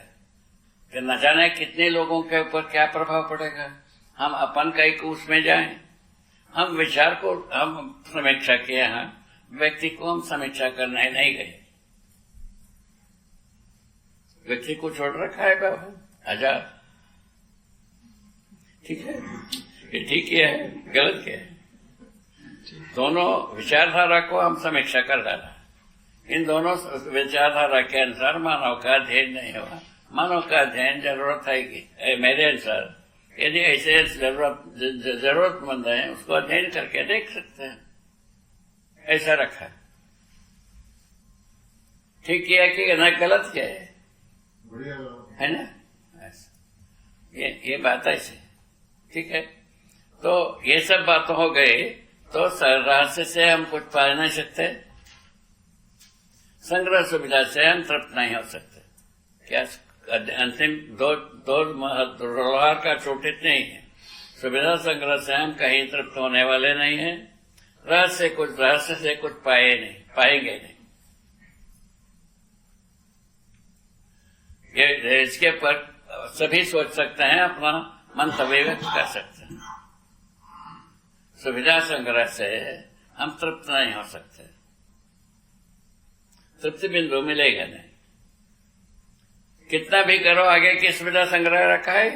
कि न जाने कितने लोगों के ऊपर क्या प्रभाव पड़ेगा। हम अपन कई को उसमें जाएं। हम विचार को हम समीक्षा किए हैं, व्यक्ति को हम समीक्षा करने नहीं गए। व्यक्ति को छोड़ रखा है बाबा आजाद। ठीक है, ये ठीक है, गलत क्या है। दोनों विचारधारा को हम समीक्षा कर डाला। इन दोनों विचारधारा के अनुसार मानव का अध्ययन नहीं हुआ। मानव का अध्ययन जरूरत है कि मेरे अनुसार यदि ऐसे जरूरतमंद है उसको अध्ययन करके देख सकते हैं। ऐसा रखा ठीक किया कि न गलत क्या है ना, ये बात ऐसे। ठीक है, तो ये सब बात हो गई। तो रहस्य से हम कुछ पा नहीं सकते, संग्रह सुविधा से हम तृप्त नहीं हो सकते। क्या अंतिम दो लोहार का चोटित नहीं है। सुविधा संग्रह से हम कहीं तृप्त होने वाले नहीं हैं। रहस्य से कुछ पाएंगे नहीं। ये इसके पर सभी सोच सकते हैं, अपना मंतव्य व्यक्त कर सकते हैं। सुविधा संग्रह से हम तृप्त नहीं हो सकते, तृप्ति बिंदु मिलेगा नहीं। कितना भी करो, आगे की सुविधा संग्रह रखा है।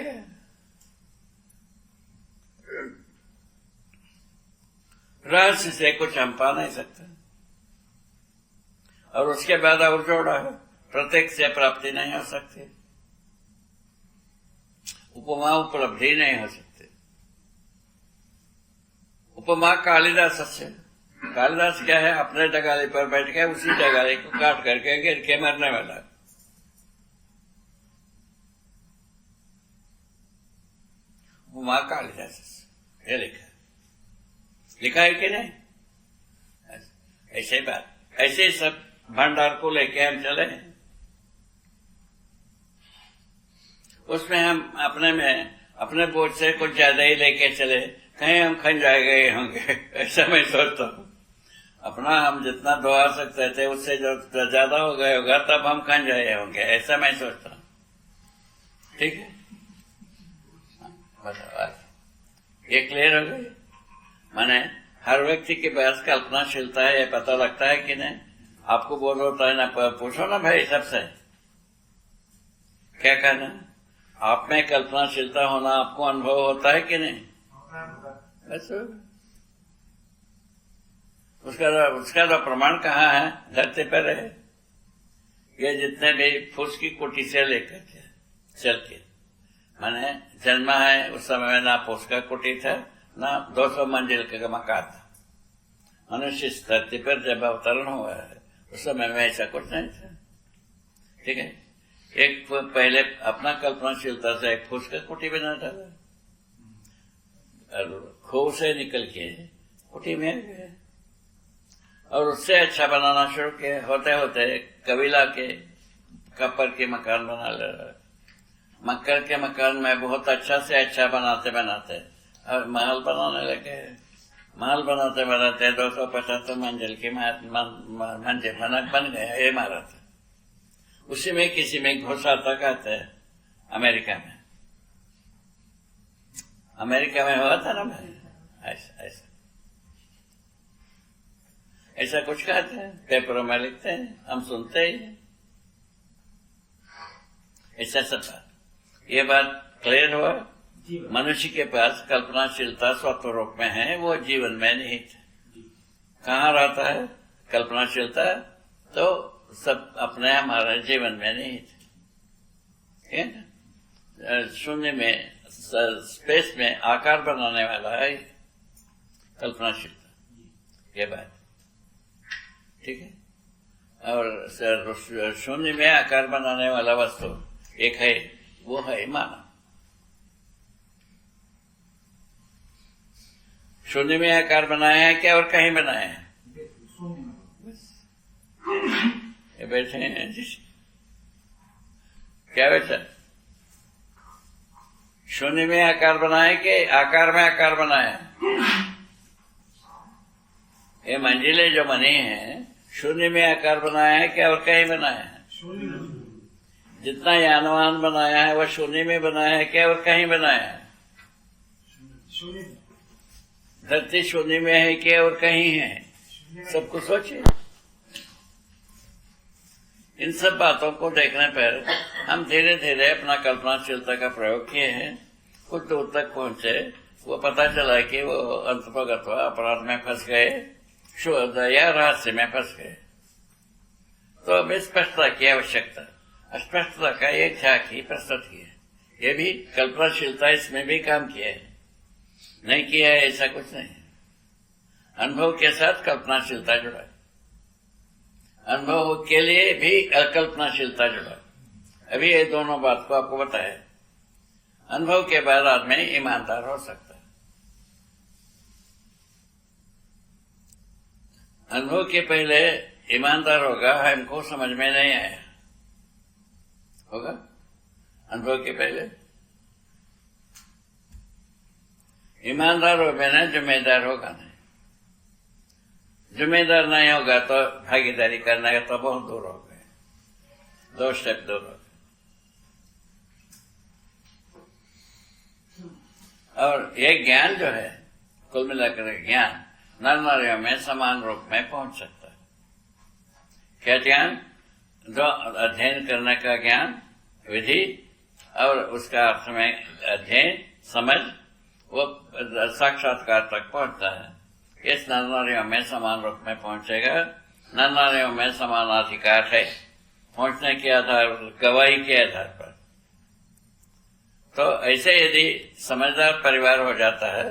रहस्य से कुछ हम पा नहीं सकते। और उसके बाद और जोड़ा है, प्रत्यक्ष से प्राप्ति नहीं हो सकती, उपमा उपलब्धि नहीं हो सकती। उपमा कालिदास से, कालिदास क्या है, अपने डगाली पर बैठ के उसी डगाली को काट करके गिर के मरने वाला। उपमा कालिदास ये लिखा है कि नहीं। ऐसे बात, ऐसे सब भंडार को लेके हम चले, उसमें हम अपने बोझ से कुछ ज्यादा ही लेके चले, कहीं हम खंजाए गए होंगे, ऐसा मैं सोचता हूँ। अपना हम जितना दुआ सकते थे उससे जो ज्यादा हो गए होगा तब हम खंजाए होंगे, ऐसा मैं सोचता हूँ। ठीक है, ये क्लियर हो गई। माने हर व्यक्ति के पास कल्पनाशीलता है, ये पता लगता है कि नहीं। आपको बोल होता है ना, पूछो ना भाई सबसे, क्या कहना, आप में कल्पनाशीलता होना आपको अनुभव होता है कि नहीं। उसका तो प्रमाण कहाँ है, धरती पर है। ये जितने भी फूस की कुटी से लेकर के चल के मैंने जन्मा है, उस समय में ना फूस का कुटी था, ना 200 मंजिल का मकान था। मनुष्य इस धरती पर जब अवतरण हुआ है उस समय में ऐसा कुछ नहीं था। ठीक है, एक पहले अपना कल्पनाशीलता से एक फूस का कुटी बना डाला, खूह से निकल के कुटी में आ गए, और उससे अच्छा बनाना शुरू किया। होते होते कबीला के कपर के मकान बना ले, मक्कर के मकान में बहुत अच्छा से अच्छा बनाते और महल बनाने लगे। महल बनाते 250 मंजिल की मंजिल बन गए इमारत। उसी में किसी में घुसाता कहते हैं, अमेरिका में हुआ था ना भाई, ऐसा ऐसा कुछ कहते हैं, पेपरों में लिखते हैं, हम सुनते ही हैं। ऐसा सब बात, ये बात क्लियर हुआ। मनुष्य के पास कल्पनाशीलता स्वतः रूप में है, वो जीवन में निहित है। कहाँ रहता है कल्पनाशीलता? तो सब अपने हमारे जीवन में निहित है ना। शून्य में, स्पेस में आकार बनाने वाला है कल्पनाशीलता, ये बात ठीक है। और शून्य में आकार बनाने वाला वस्तु एक है, वो है मानव। शून्य में आकार बनाया है क्या और कहीं बनाया है? ये बैठे हैं क्या बेटा? शून्य में आकार बनाया कि आकार में आकार बनाया? ये मंजिलें जो बनी हैं, शून्य में आकार बनाया है क्या और कहीं बनाया है? जितना यानवान बनाया है वह शून्य में बनाया है क्या और कहीं बनाया है? धरती शून्य में है क्या और कहीं है? सबको सोचिए। इन सब बातों को देखने पर हम धीरे धीरे अपना कल्पनाशीलता का प्रयोग किए हैं, कुछ दूर तक पहुंचे। वो पता चला कि वो अंतर्गत अपराध में फंस गए, या रहस्य में फंस गए। तो अब स्पष्टता की आवश्यकता, अस्पष्टता का एक झांकी प्रस्तुत की है। ये भी कल्पनाशीलता इसमें भी काम किया है, नहीं किया है ऐसा कुछ नहीं। अनुभव के साथ कल्पनाशीलता जुड़ा, अनुभव के लिए भी अकल्पनाशीलता जुड़ा। अभी ये दोनों बात को आपको बताया। अनुभव के बाद आदमी ईमानदार हो सकता है। अनुभव के पहले ईमानदार होगा, हमको समझ में नहीं आया होगा। अनुभव के पहले ईमानदार हो बिना जिम्मेदार होगा नहीं। जिम्मेदार नहीं होगा तो भागीदारी करने का तो बहुत दूर हो गए, 2 स्टेप दूर हो गए। और ये ज्ञान जो है, कुल मिलाकर ज्ञान नर नारियों में समान रूप में पहुंच सकता है। क्या ज्ञान? जो अध्ययन करने का ज्ञान, विधि और उसका अर्थ में अध्ययन समझ, वो साक्षात्कार तक पहुंचता है। इस नर नारियों में समान रूप में पहुंचेगा। नर नारियों में समान अधिकार है पहुंचने के आधार, गवाही के आधार पर। तो ऐसे यदि समझदार परिवार हो जाता है,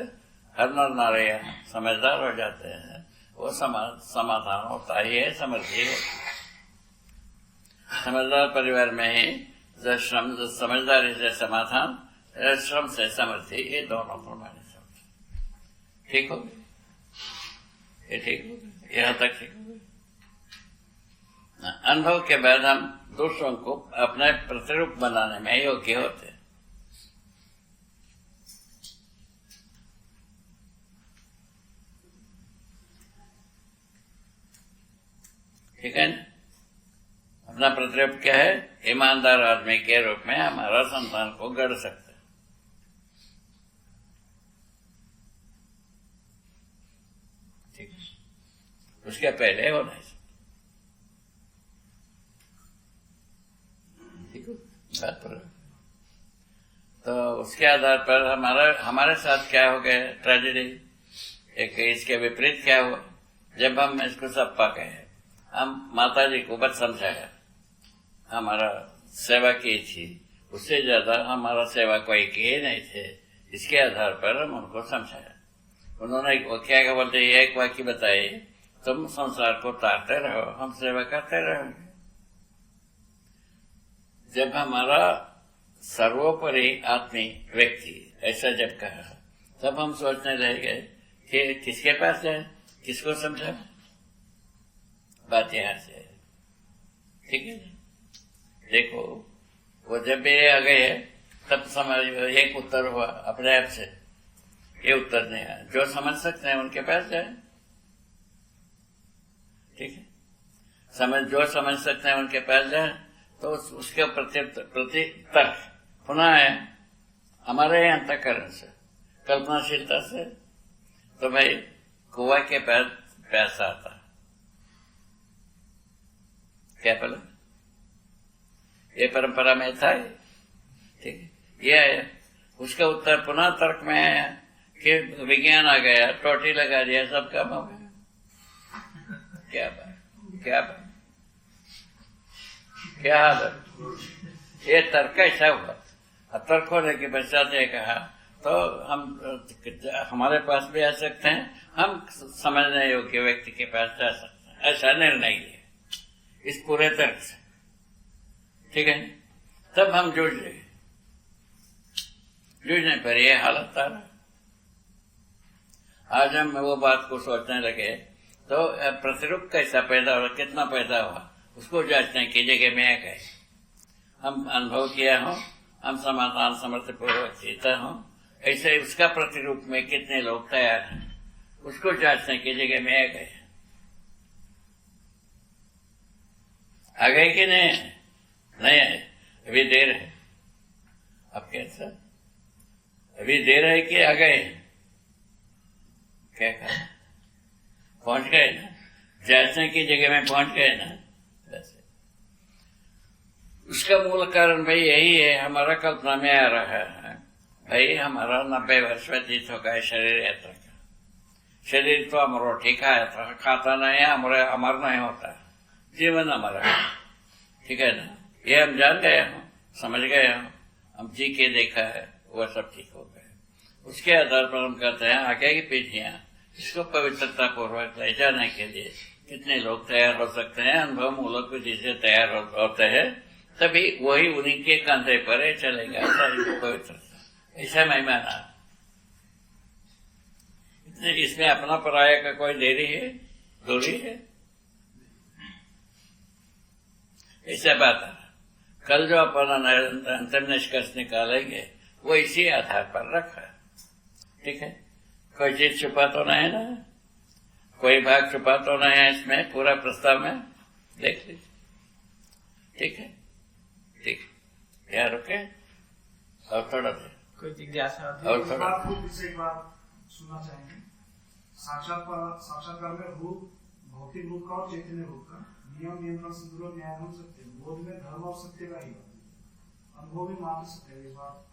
हर नर नारी समझदार हो जाते हैं, वो समाधान होता ही है, समृद्धि होती है। समझदार परिवार में ही समझदारी से समाधान, श्रम से समृद्धि, ये दोनों प्रमाणित होते। ठीक हो गए? ये ठीक हो गए? यहाँ तक ठीक हो गए? अनुभव के बाद हम दूसरों को अपने प्रतिरूप बनाने में योग्य होते हैं। ठीक है ना? अपना प्रतिरूप क्या है? ईमानदार आदमी के रूप में हमारा संतान को गढ़ सकते। ठीक है, उसके पहले हो नहीं सकता। ठीक है, बात पर। तो उसके आधार पर हमारे साथ क्या हो गया ट्रेजेडी, एक इसके विपरीत क्या हुआ? जब हम इसको सब पा गए, हम माता जी को बस समझाया, हमारा सेवा की थी, उससे ज्यादा हमारा सेवा कोई किए नहीं थे। इसके आधार पर हम उनको समझाया। उन्होंने क्या बोलते, एक वाक्य बताई, तुम संसार को तारते रहो, हम सेवा करते रहेंगे। जब हमारा सर्वोपरि आत्मी व्यक्ति ऐसा जब कहा, तब हम सोचने लगे कि किसके पास जाए, किसको समझा। बात यहाँ से, ठीक है। देखो, वो जब भी आ गए तब समझ एक उत्तर हुआ अपने आप से, ये उत्तर नहीं आया। जो समझ सकते हैं उनके पास जाए, ठीक है। जो समझ सकते हैं उनके पास जाए, तो उसके प्रति तर्क पुनः है हमारे अंतःकरण से, कल्पनाशीलता से। तो भाई कुआं के पास प्यासा आता, क्या बोला? ये परंपरा में था, ठीक है। ये आया, उसका उत्तर पुनः तर्क में आया कि विज्ञान आ गया, टोटी लगा दिया, सब काम हो गया। क्या बात, क्या बात, क्या हाल है? ये तर्क कैसा हुआ? तर्क होने के पश्चात ये कहा तो हम हमारे पास भी आ सकते हैं, हम समझने योग्य व्यक्ति के पास जा सकते हैं, ऐसा निर्णय लिया इस पूरे तर्क से, ठीक है। तब हम जूझने पर यह हालत आ रहा। आज हम वो बात को सोचने लगे तो प्रतिरूप कैसा पैदा हुआ, कितना पैदा हुआ, उसको जांचने की जगह में आ गए। हम अनुभव किया हो, हम समाधान समर्थ पूर्वक जीता हो, ऐसे उसका प्रतिरूप में कितने लोग तैयार हैं, उसको जांचने की जगह में आ गए। आ गए कि नहीं? नहीं आए, अभी देर है। अब कैसा? अभी देर है कि आ गए? क्या कहा? पहुंच गए ना, जांचने की जगह में पहुंच गए ना। उसका मूल कारण भाई यही है, हमारा कल्पना में आ रहा है भाई, हमारा 90 वर्ष व्यतीत हो गए शरीर यात्रा का। शरीर तो हम रोटी खाता नहीं है, अमर नहीं होता, जीवन हमारा है, ठीक है ना। ये हम जान गए हो, समझ गए हो, हम जी के देखा है, वह सब ठीक हो गए। उसके आधार पर हम कहते हैं आगे की पीढ़ियां इसको पवित्रता पूर्वक ले जाने के लिए कितने लोग तैयार हो सकते हैं, अनुभव मूलक विधि से तैयार होते हैं, तभी वही उन्हीं के कंधे पर चलेगा सारी पवित्रता। ऐसा मैं माना। इसमें अपना पराया का कोई देरी है, दूरी है, ऐसा बात है। कल जो अपन अंतिम निष्कर्ष निकालेंगे वो इसी आधार पर रखा है, ठीक है। कोई चीज छुपा तो नहीं ना, कोई भाग छुपा तो नहीं है इसमें, पूरा प्रस्ताव में देख लीजिए, ठीक है, ठीक है। यहाँ रुके और थोड़ा देर कोई जिज्ञासा और थोड़ा एक बार सुनना चाहेंगे। साक्षात्कार में रूप, भौतिक रूप का और चैतन्य रूप का नियम नियंत्रण से दूर न्याय हो सकते हैं। बोध में धर्म और सत्य का ही अनुभव भी मात्र सत्य है। इस बात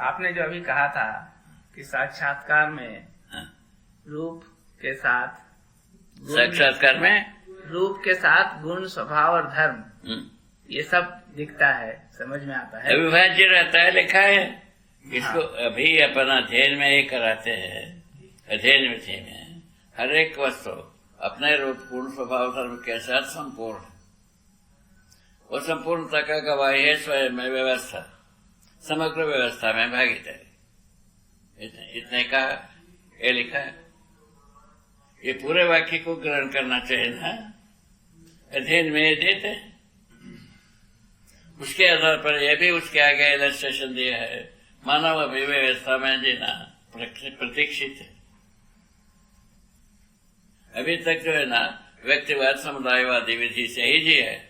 आपने जो अभी कहा था कि साक्षात्कार में रूप के साथ, साक्षात्कार में रूप के साथ गुण, स्वभाव और धर्म ये सब दिखता है, समझ में आता है, अविभाज्य रहता है, लिखा है। इसको अभी अपन अध्ययन में ये कराते हैं, अध्ययन विधि में हर एक वस्तु अपने रूप, गुण, स्वभाव, धर्म के साथ संपूर्ण, वो संपूर्णता का गवाही है स्वयं में व्यवस्था, समग्र व्यवस्था में भागीदारी। इतने का ये लिखा है। ये पूरे वाक्य को ग्रहण करना चाहिए ना, अध्ययन में ये देते हैं। उसके आधार पर यह भी उसके आगे इलस्ट्रेशन दिया है, मानव अभिव्यवस्था में जीना प्रतीक्षित है। अभी तक जो है ना व्यक्तिवाद समुदायवादी विधि से ही जिया है,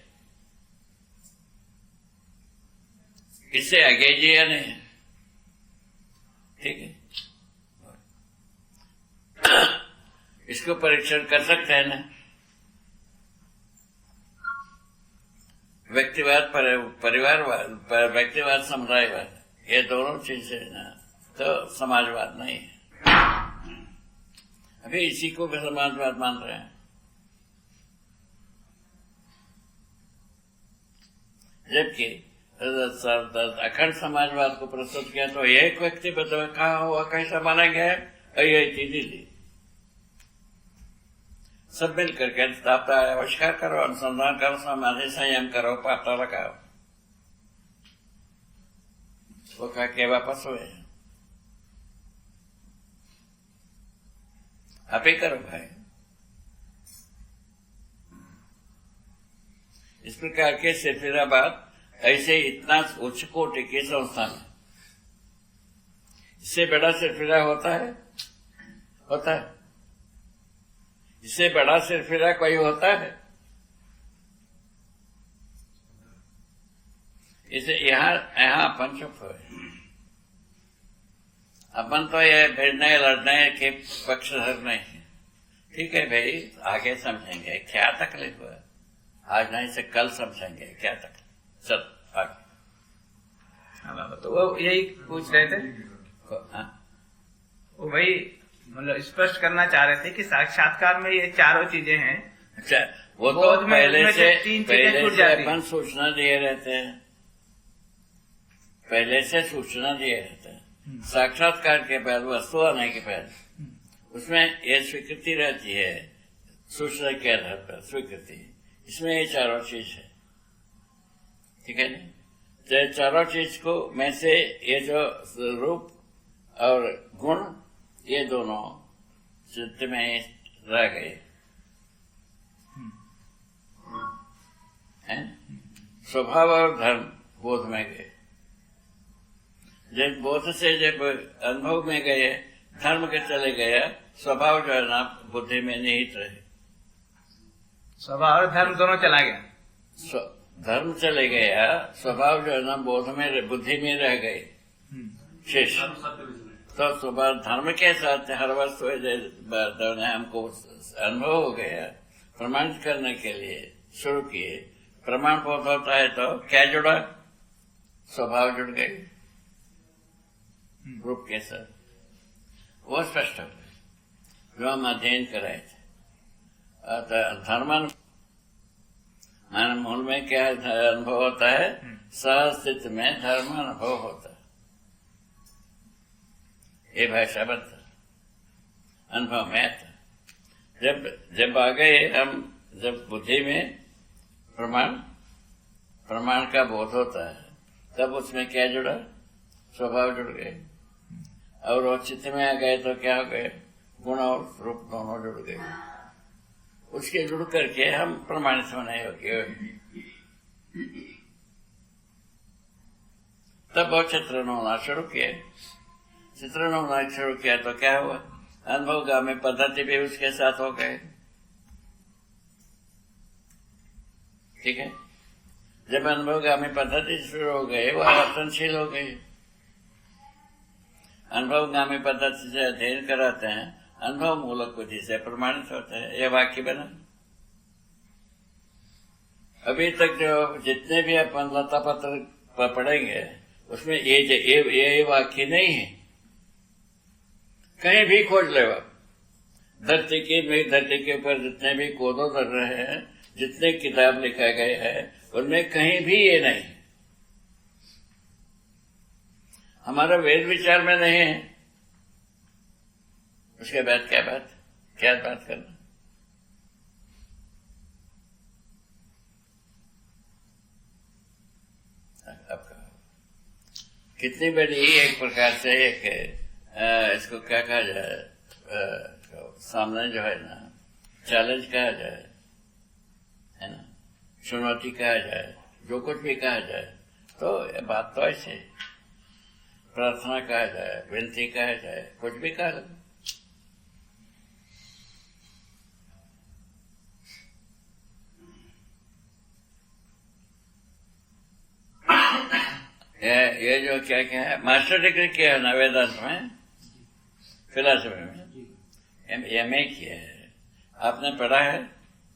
इससे आगे जिया नहीं, ठीक है। इसको परीक्षण कर सकते हैं ना, व्यक्तिवाद परिवारवाद, व्यक्तिवाद समुदायवाद, ये दोनों चीजें ना तो समाजवाद नहीं है। अभी इसी को भी समाजवाद मान रहे हैं। जबकि अखंड समाजवाद को प्रस्तुत किया तो एक व्यक्ति कहा हुआ कैसा माना गया है, ये चीज सब मिल करके आविष्कार करो, अनुसंधान करो, समाधि संयम करो, पता लगाओ। वो कहा के वापस हुए, आप ही करो भाई। इस प्रकार के सिरफिराबाद ऐसे इतना उच्च कोटि की संस्था में इससे बड़ा सिरफिरा होता है? होता है? इससे बड़ा सिरफिरा कोई होता है? इसे यहाँ अपन चुप हुए। अपन तो ये भिड़ने लड़ने के पक्षधर नहीं है, ठीक है भाई, आगे समझेंगे, क्या तकलीफ हुआ, आज नहीं से कल समझेंगे क्या तकलीफ। चल आगे। हाँ बाबा, तो वो यही पूछ रहे थे, हाँ? वो वही मतलब स्पष्ट करना चाह रहे थे कि साक्षात्कार में ये चारों चीजें हैं। अच्छा, वो तो बोध में पहले उनमें से तीन चीजें छूट से जाती अपन सूचना दिए रहते हैं, पहले से सूचना दिए रहते हैं। साक्षात्कार के बाद, वस्तु आने के बाद उसमें ये स्वीकृति रहती है, सूचना के आधार पर स्वीकृति। इसमें ये चारों चीज है, ठीक है ना। तो चारों चीज को में से ये जो रूप और गुण, ये दोनों चित्त में रह गए हैं। स्वभाव और धर्म बोध में गए। जब बोध से जब अनुभव में गए, धर्म के चले गया, स्वभाव जो है ना बुद्धि में निहित रहे। स्वभाव और धर्म दोनों चला गया। धर्म चले गया, स्वभाव जो है ना बोध में, बुद्धि में रह गए शेष। तो स्वभाव धर्म के साथ हर वस्तु हमको अनुभव हो गया, प्रमाणित करने के लिए शुरू किए। प्रमाण बोध होता है तो क्या जुड़ा, स्वभाव जुड़ गए रूप के साथ, वो स्पष्ट हो गए जो हम अध्ययन कराए थे। धर्म मान मूल में क्या अनुभव होता है, सहस्थित में धर्म अनुभव होता है, ये भाषा बनता अनुभव में आता। जब आ गए हम, जब बुद्धि में प्रमाण का बोध होता है, तब उसमें क्या जुड़ा, स्वभाव जुड़ गए। और वो चित्त में आ गए तो क्या हो गए, गुण और रूप दोनों जुड़ गए। उसके जुड़ करके हम प्रमाणित होने योग्य। तब वो चित्रण होना शुरू किया। चित्रण होना शुरू किया तो क्या हुआ, अनुभवगामी पद्धति भी उसके साथ हो गए। ठीक है, जब अनुभवगामी पद्धति शुरू हो गई, वो आवर्तनशील हो गई। अनुभवगामी पद्धति से अध्ययन कराते हैं, अनुभव मूलक विधि से प्रमाणित होते हैं। यह वाक्य बना। अभी तक जो जितने भी अपन लता पत्र पढ़ेंगे, उसमें ये वाक्य नहीं है। कहीं भी खोज ले आप, धरती के ऊपर जितने भी कोदो कर रहे हैं, जितने किताब लिखा गए हैं, उनमें कहीं भी ये नहीं। हमारा वेद विचार में नहीं है। उसके बाद क्या बात करना। अब कितनी बड़ी एक प्रकार से एक इसको क्या कहा जाए, सामने जो है ना, चैलेंज कहा जाए, है ना, चुनौती कहा जाए, जो कुछ भी कहा जाए, तो ये बात तो ऐसे प्रार्थना कहा जाए, विनती कहा जाए, कुछ भी कहा जाए। ये जो क्या है, मास्टर डिग्री किया है ना वेदांत में, फिलॉसफी में, एमए किया है। आपने पढ़ा है?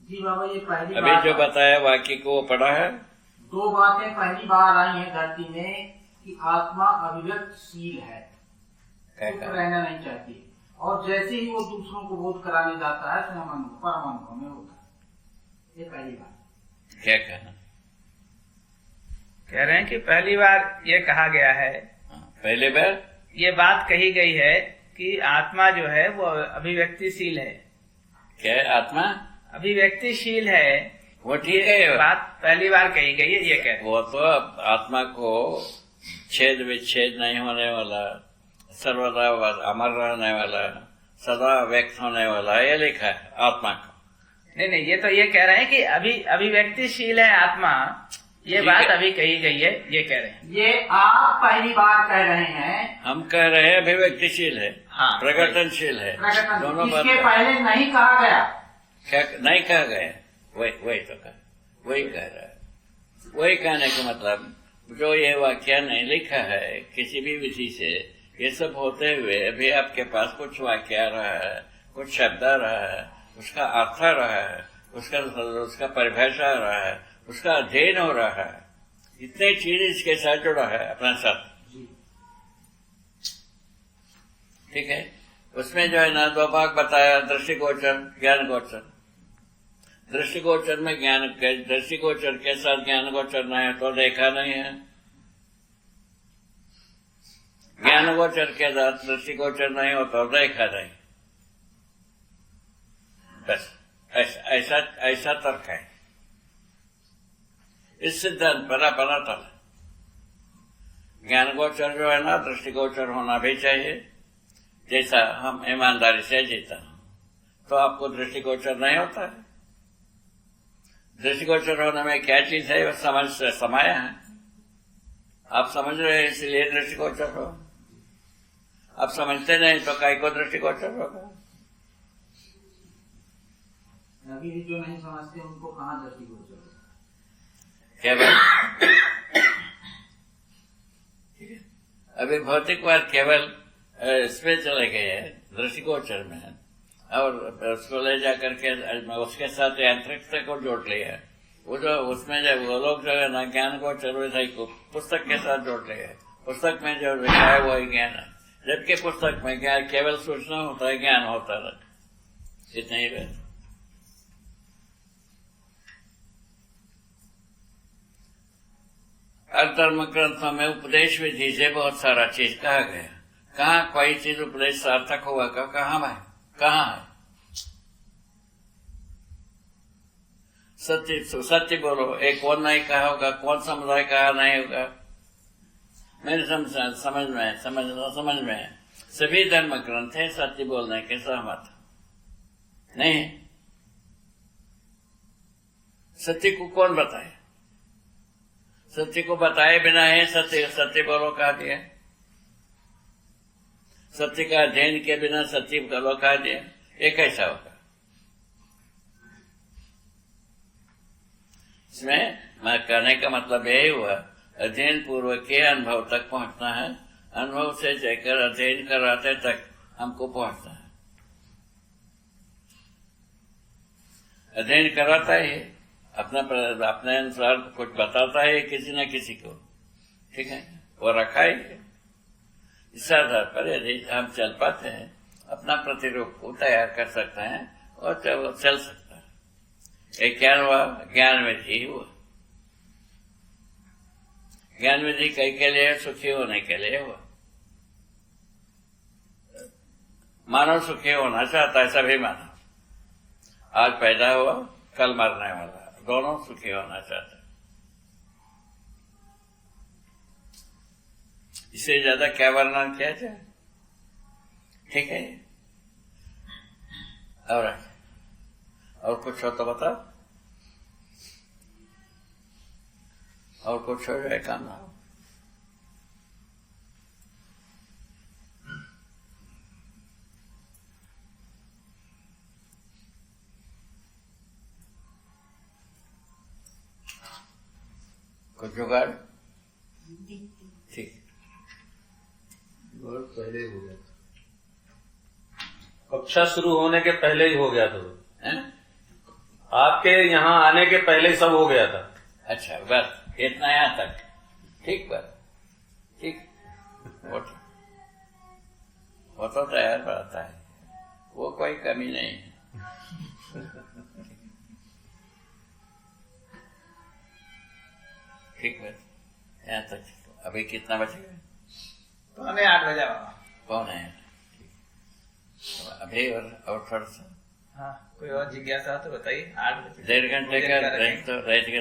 जी बाबा, ये पहली अभी जो बताया वाक्य को वो पढ़ा है। दो बातें पहली बार आई हैं धरती में कि आत्मा अभिव्यक्तशील है, रहना नहीं चाहती, और जैसे ही वो दूसरों को बोध कराने जाता है, स्वयं परमाणु में होता है। ये पहली बात। क्या कहना कह रहे हैं कि पहली बार ये कहा गया है, पहली बार ये बात कही गई है कि आत्मा जो है वो अभिव्यक्तिशील है। क्या है? आत्मा अभिव्यक्तिशील है, वो ठीक है, बात पहली बार कही गई है। ये कह रहे हैं वो तो आत्मा को छेद विच्छेद नहीं होने वाला, सर्वदा अमर रहने वाला, सदा व्यक्त होने वाला, ये लिखा है आत्मा को। नहीं, ये तो ये कह रहे हैं कि अभिव्यक्तिशील है आत्मा, ये बात अभी कही गई है, ये कह रहे हैं। ये आप पहली बार कह रहे हैं, हम कह रहे हैं अभिव्यक्तिशील है, हाँ, प्रकटनशील है, दोनों बात। इसके पहले नहीं कहा गया। क्या नहीं कहा गया? वही तो कहा, वही कह रहा है। वही कहने का मतलब, जो ये वाक्य नहीं लिखा है किसी भी विधि से, ये सब होते हुए अभी आपके पास कुछ वाक्य आ रहा है, कुछ शब्द आ रहा है, उसका अर्थ रहा है, उसका परिभाषा रहा है, उसका अध्ययन हो रहा है, इतने चीज इसके साथ जुड़ा है अपने साथ। ठीक है, उसमें जो है ना दो भाग बताया, दृष्टिगोचर, ज्ञान गोचर। दृष्टिगोचर में ज्ञान, दृष्टिगोचर के साथ ज्ञान गोचर नहीं है तो देखा नहीं है, ज्ञान गोचर के साथ दृष्टिगोचर नहीं हो तो देखा नहीं। बस ऐसा तर्क है। इस सिद्धांत पर अपना तल। ज्ञान गोचर जो है ना दृष्टिगोचर होना भी चाहिए। जैसा हम ईमानदारी से जीता तो आपको दृष्टिगोचर नहीं होता है। दृष्टिगोचर होने में क्या चीज है, वह समझ से समाया है। आप समझ रहे हैं इसलिए दृष्टिगोचर हो, आप समझते नहीं तो काय को दृष्टिगोचर होगा। अभी जो नहीं समझते उनको कहाँ दृष्टिगोचर होगा? केवल अभी भौतिकवाद केवल इसमें चले गए हैं दृष्टिगोचर में, और उसको ले जाकर के उसके साथ यांत्रिकता को जोड़ लिया। वो जो उसमें जब वो लोग जो है ना ज्ञान गोचर विषय को पुस्तक के साथ जोड़ लिया। पुस्तक में जो लिखा है वही ज्ञान है, जबकि पुस्तक में ज्ञान केवल सूचना होता है, ज्ञान होता है। इतना ही बात। धर्म ग्रंथों में उपदेश विधि से बहुत सारा चीज कहा गया। कहाँ कोई चीज उपदेश सार्थक हुआ का? कहाँ है? कहाँ है? सत्य बोलो। एक कौन नहीं कहा होगा, कौन समुदाय कहा नहीं होगा। मेरे समझ में सभी धर्म ग्रंथ है सत्य बोलने के सहमत नहीं। सत्य को कौन बताए? सत्य को बताए बिना है सत्य बोलो कहा दिया। सत्य का अध्ययन के बिना सत्य बोलो कहा दिया। ये कैसा होगा? इसमें मैं कहने का मतलब यही हुआ, अध्ययन पूर्वक के अनुभव तक पहुंचना है। अनुभव से जाकर अध्ययन कराते तक हमको पहुंचना है। अध्ययन कराता है, अपने अनुसार कुछ बताता है किसी न किसी को, ठीक है, वो रखा है। इस आधार पर यदि हम चल पाते हैं, अपना प्रतिरूप को तैयार कर सकते हैं और चल सकता है। एक ज्ञान हुआ, ज्ञान विधि हुआ। ज्ञान विधि कई के लिए? सुखी होने के लिए हुआ। मानव सुखी होना चाहता है, सभी मानव। आज पैदा हुआ, कल मरने वाला, दोनों सुखी होना चाहते हैं। इससे ज्यादा क्या वर्णन किया जाए? ठीक है, और कुछ हो तो बताओ। और कुछ हो जाए काम ना हो। कुछ जुगाड़? ठीक, बहुत पहले ही हो गया था। कक्षा शुरू होने के पहले ही हो गया था। आपके यहाँ आने के पहले ही सब हो गया था। अच्छा, बस इतना यहाँ तक। ठीक, बस ठीक। वो तो तैयार रहता है, वो कोई कमी नहीं है। ठीक है, यहाँ तक। अभी कितना बचेगा? 7:45 बजा बाबा। 7:45। अभी और थोड़ा सा। हाँ, कोई और जिज्ञासा हो तो बताइए। 8 बजे 1.5 घंटे का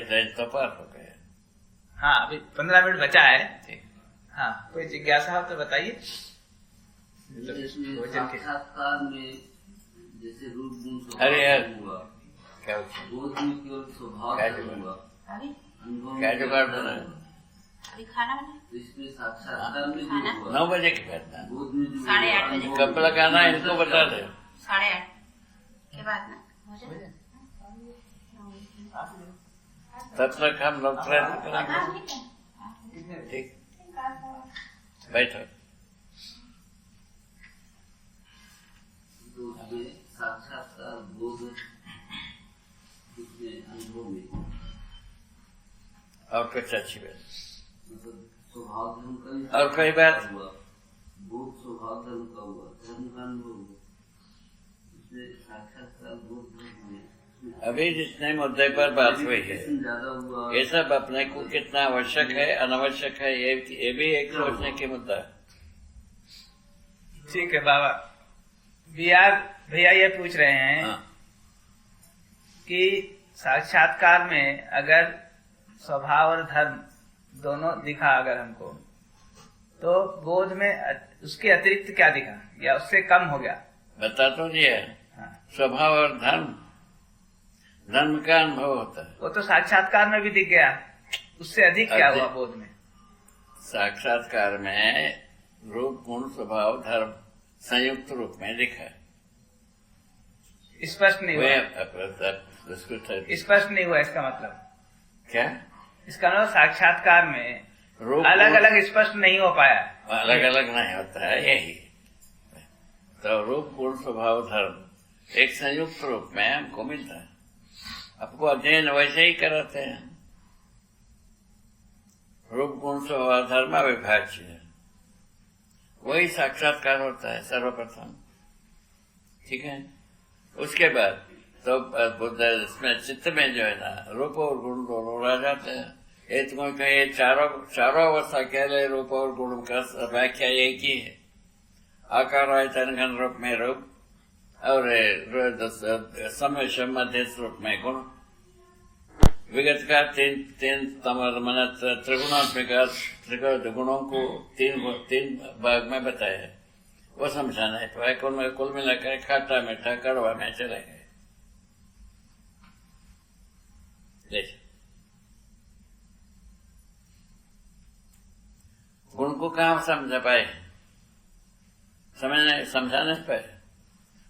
रेंज तो पार हो गया। हाँ, अभी 15 मिनट बचा है। ठीक। हाँ, कोई जिज्ञासा हो तो बताइए। साक्षात्कार में जैसे रूप गुण अरे यार, हुआ, क्या बोध में केवल स्वभाव हुआ, क्या जुगाड़ बना? अभी खाना बना, तो इसमें साक्षात्कार में जो हुआ, 9 बजे की बैठना। बोध में जो 8:30 बजे। कब लगाना है इनको बता दे। 8:30 के बाद ना हो जाए। तब तक हम लोग प्रयत्न करेंगे। ठीक, बैठो। तो उसमें साक्षात्कार बोध और कुछ अच्छी बात मतलब स्वभाव धर्म का भी और कोई बात? हुआ, बोध स्वभाव धर्म का हुआ, धर्म का अनुभव हुआ, उसमें साक्षात्कार बोध धर्म में अभी जितने मुद्दे पर बात हुई है ज्यादा हुआ। ये सब अपने को कितना आवश्यक है अनावश्यक है ये भी एक सोचने की मुद्दा है। ठीक है बाबा। भैया ये पूछ रहे हैं हाँ। कि साक्षात्कार में अगर स्वभाव और धर्म दोनों दिखा अगर हमको, तो बोध में उसके अतिरिक्त क्या दिखा या उससे कम हो गया? बता तो दिया हाँ। स्वभाव और धर्म का अनुभव होता है। वो तो साक्षात्कार में भी दिख गया, उससे अधिक क्या हुआ बोध में? साक्षात्कार में रूप गुण स्वभाव धर्म संयुक्त रूप में दिखा है। स्पष्ट नहीं हुआ। स्पष्ट नहीं हुआ इसका मतलब क्या? इसका मतलब साक्षात्कार में रूप अलग अलग स्पष्ट नहीं हो पाया। अलग अलग नहीं होता है यही तो रूप गुण स्वभाव धर्म एक संयुक्त रूप में हमको मिलता है। आपको अध्ययन वैसे ही कराते हैं। रूप गुण स्वभाव धर्म अविभाज्य है, वही साक्षात्कार होता है सर्वप्रथम। ठीक है। उसके बाद तो बुद्ध इसमें चित्त में जो है ना रूप और गुण दोनों रह जाते हैं। ये तुमको ये चारों अवस्था कह रहे रूप और गुण का व्याख्या एक ही है। आकार आयतन घन रूप में रूप और समय मध्य रूप में गुण। विगत का तीन मन त्रिगुणात्मक गुणों को तीन भाग में बताया है, वो समझाना है। तो कुल मिलाकर खाटा मीठा कड़वा में चले गए। देखिए गुण को कहाँ समझा पाए, समझा नहीं पाए।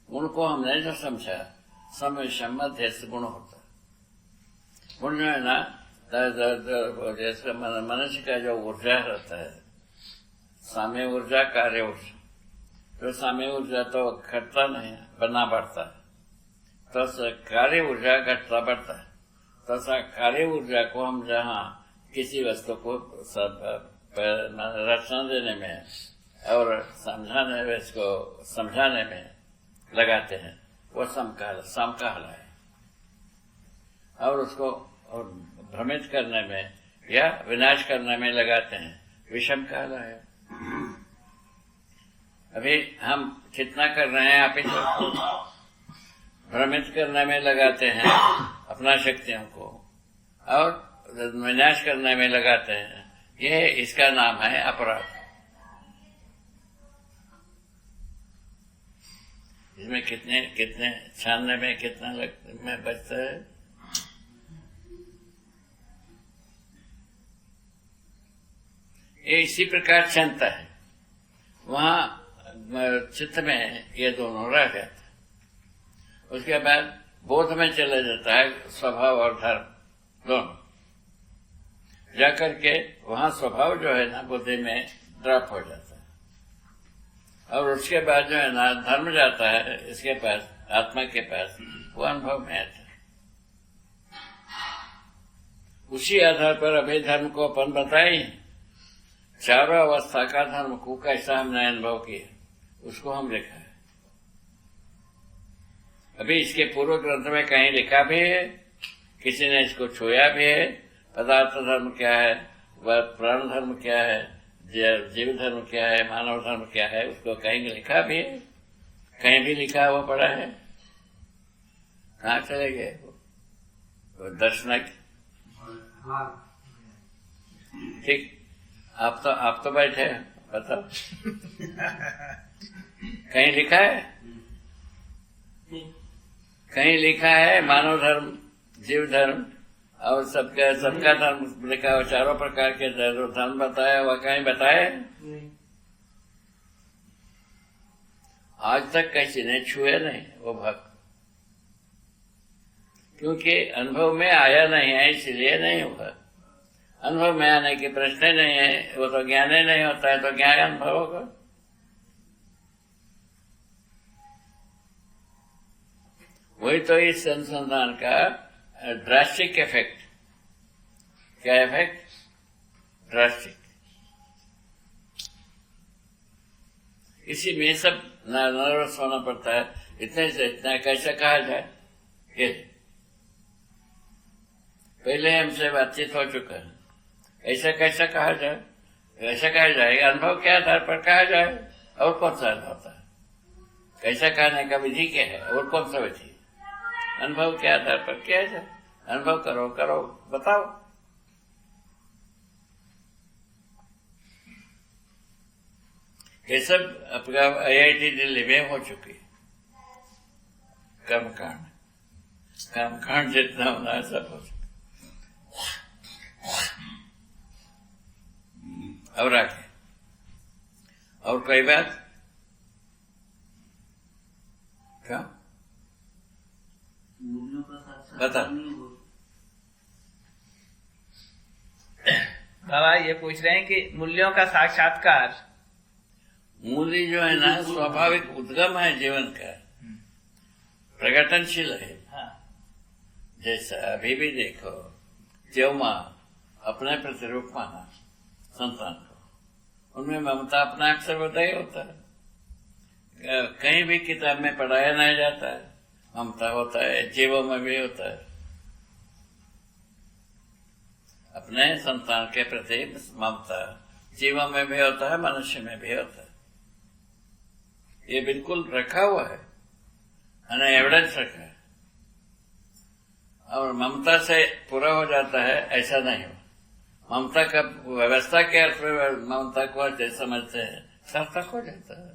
गुण को हमने जो समझा समय मध्य गुण होता है। गुण जो है ना जैसे मनुष्य का जो ऊर्जा रहता है, साम्य ऊर्जा कार्य ऊर्जा, तो साम्य ऊर्जा तो घटता नहीं बनना पड़ता है, तो कार्य ऊर्जा घटता बढ़ता है। तो कार्य ऊर्जा को हम जहाँ किसी वस्तु को रचना देने में और समझाने में, इसको समझाने में लगाते हैं, वो समकाल है। और उसको भ्रमित करने में या विनाश करने में लगाते हैं, विषम काल है। अभी हम कितना कर रहे हैं, आप इसको भ्रमित करने में लगाते हैं अपना शक्तियों को और विनाश करने में लगाते हैं। ये इसका नाम है अपराध। इसमें कितने छानने में कितना में बचता है। ये इसी प्रकार क्षमता है। वहां चित्त में ये दोनों रह जाता है। उसके बाद बोध में चला जाता है स्वभाव और धर्म दोनों। जाकर के वहां स्वभाव जो है ना बुद्धि में ड्रॉप हो जाता है और उसके बाद जो है ना धर्म जाता है इसके पास, आत्मा के पास, वो अनुभव में आता है। उसी आधार पर अभी धर्म को अपन बताए, चारों अवस्था का धर्म को कैसा हमने अनुभव किया उसको हम लिखा है। अभी इसके पूर्व ग्रंथ में कहीं लिखा भी है, किसी ने इसको छुआ भी है। पदार्थ धर्म क्या है, प्राण धर्म क्या है, जीव धर्म क्या है, मानव धर्म क्या है, उसको कहीं लिखा भी है, कहीं भी लिखा हुआ पड़ा है। कहाँ चले गए वो दर्शनक? ठीक, आप तो बैठे हैं, बताओ कहीं लिखा है? कहीं लिखा है मानव धर्म, जीव धर्म और सबका धर्म लिखा हुआ, चारों प्रकार के धर्म बताया हुआ कहीं बताए? आज तक किसी ने छुए नहीं वो भक्त, क्योंकि अनुभव में आया नहीं है, इसलिए नहीं हुआ। अनुभव में आने की प्रश्न नहीं है, वो तो ज्ञान ही नहीं होता है, तो क्या अनुभव होगा? वही तो इस अनुसंधान का ड्रास्टिक इफेक्ट क्या इफेक्ट? ड्रास्टिक। इसी में सब नर्वस होना पड़ता है। इतने से इतना कैसे कहा जाए? ये पहले हमसे बातचीत हो चुका है, ऐसा कैसा कहा जाए? कैसा कहा जाएगा? अनुभव के आधार पर कहा जाए। और कौन सा अनुभव होता है? कैसा कहने का विधि क्या है? और कौन सा विधि? अनुभव के आधार पर किया जाए। अनुभव करो करो बताओ। ये सब अपना IIT दिल्ली में हो चुकी। कर्मकांड कर्मकांड जितना होना सब हो चुका। और आगे और कोई बात? क्या मूल्यों का साक्षात्कार बता। नहीं हो। बाबा ये पूछ रहे हैं कि मूल्यों का साक्षात्कार, मूल्य जो है ना स्वाभाविक उद्गम है जीवन का, प्रकटनशील है। हाँ। जैसा अभी भी देखो, जो माँ अपने प्रतिरूप माना संतान को, उनमें ममता अपना अक्सर उदय होता है। कहीं भी किताब में पढ़ाया नहीं जाता है, ममता होता है, जीवों में भी होता है। अपने संतान के प्रति ममता जीवों में भी होता है, मनुष्य में भी होता है। ये बिल्कुल रखा हुआ है, एविडेंस रखा है। और ममता से पूरा हो जाता है ऐसा नहीं हो। ममता का व्यवस्था के अर्थ में ममता को जैसे समझते हैं सार्थक हो जाता है।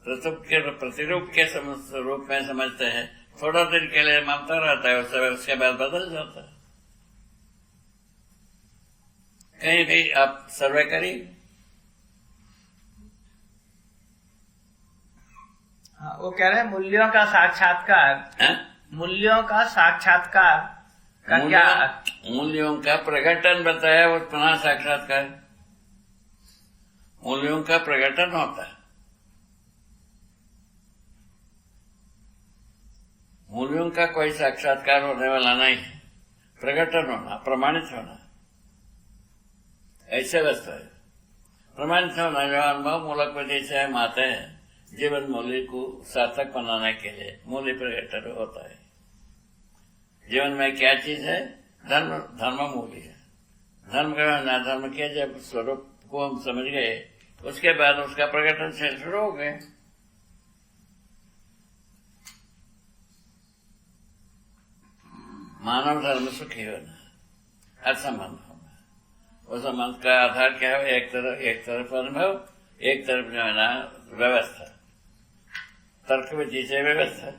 प्रतिरूप के रूप में समझते हैं, थोड़ा दिन के लिए ममता रहता है, उसके बाद बदल जाता है। कहीं भी आप सर्वे करिए। हाँ, वो कह रहे हैं मूल्यों का साक्षात्कार। मूल्यों का साक्षात्कार का क्या? मूल्यों का प्रकटन बताया, वो पुनः साक्षात्कार। मूल्यों का प्रकटन होता है। मूल्यों का कोई साक्षात्कार होने वाला नहीं है। प्रकटन होना, प्रमाणित होना, ऐसे वस्तु है। प्रमाणित होना जो अनुभव मूलक विधि से हम आते हैं, जीवन मूल्य को सार्थक बनाने के लिए मूल्य प्रकटन होता है। जीवन में क्या चीज है? धर्म। धर्म मूल्य है। धर्म का धर्म के जब स्वरूप को हम समझ गए, उसके बाद उसका प्रकटन से शुरू हो गए। मानव धर्म सुखी होना, हर संबंध होना। उस संबंध का आधार क्या है? एक तरफ अनुभव, एक तरफ जो है ना व्यवस्था, तर्क विधि से व्यवस्था।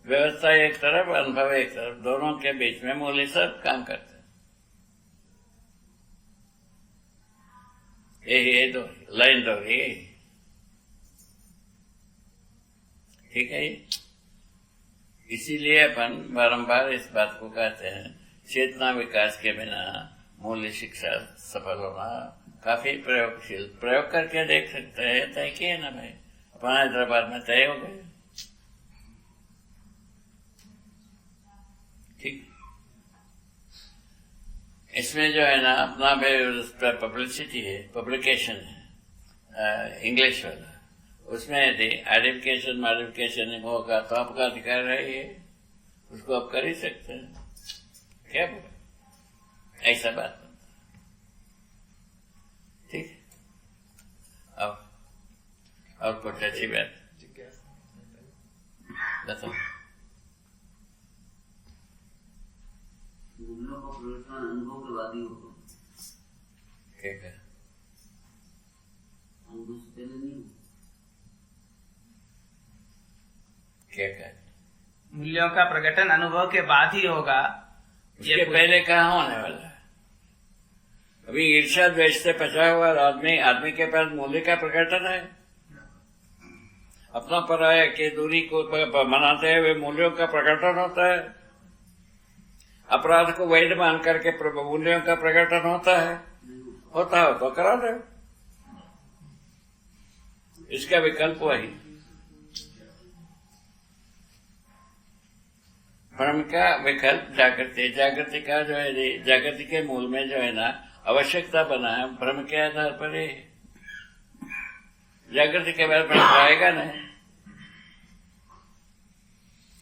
व्यवस्था एक तरफ, अनुभव एक तरफ, दोनों के बीच में मूल्य सब काम करते हैं। यही दो लाइन दो रही, ठीक है। इसीलिए अपन बारंबार इस बात को कहते हैं, चेतना विकास के बिना मूल्य शिक्षा सफल होना काफी प्रयोगशील। प्रयोग करके देख सकते हैं, तय किए ना भाई, अपना हैदराबाद में तय हो गए। ठीक। इसमें जो है ना अपना भी उस पर पब्लिसिटी है, पब्लिकेशन है इंग्लिश वाला, उसमें यदि आइडेंटिफिकेशन मॉडिफिकेशन होगा तो आपका अधिकार है, ये उसको आप कर ही सकते हैं। क्या बोले? ऐसा बात बनता। ठीक। और कुछ अच्छी बात बताओ। मूल्यों का प्रकटन अनुभव के बाद ही होगा। क्या क्या? अनुभव से पहले नहीं होगा। क्या क्या? मूल्यों का प्रकटन अनुभव के बाद ही होगा। उसके पहले कहाँ होने वाला है? अभी ईर्ष्या द्वेष से पचा हुआ आदमी के पास मूल्य का प्रकटन है। अपना पराया के दूरी को मनाते हुए मूल्यों का प्रकटन होता है। अपराध को वैध मान करके मूल्यों का प्रकटन होता है। होता हो तो करा दो, इसका विकल्प वही। भ्रम का विकल्प जागृति, जागृति का जो है, जागृति के मूल में जो है ना आवश्यकता बना है भ्रम के आधार पर ही। जागृति के बाद भ्रम रहेगा नहीं,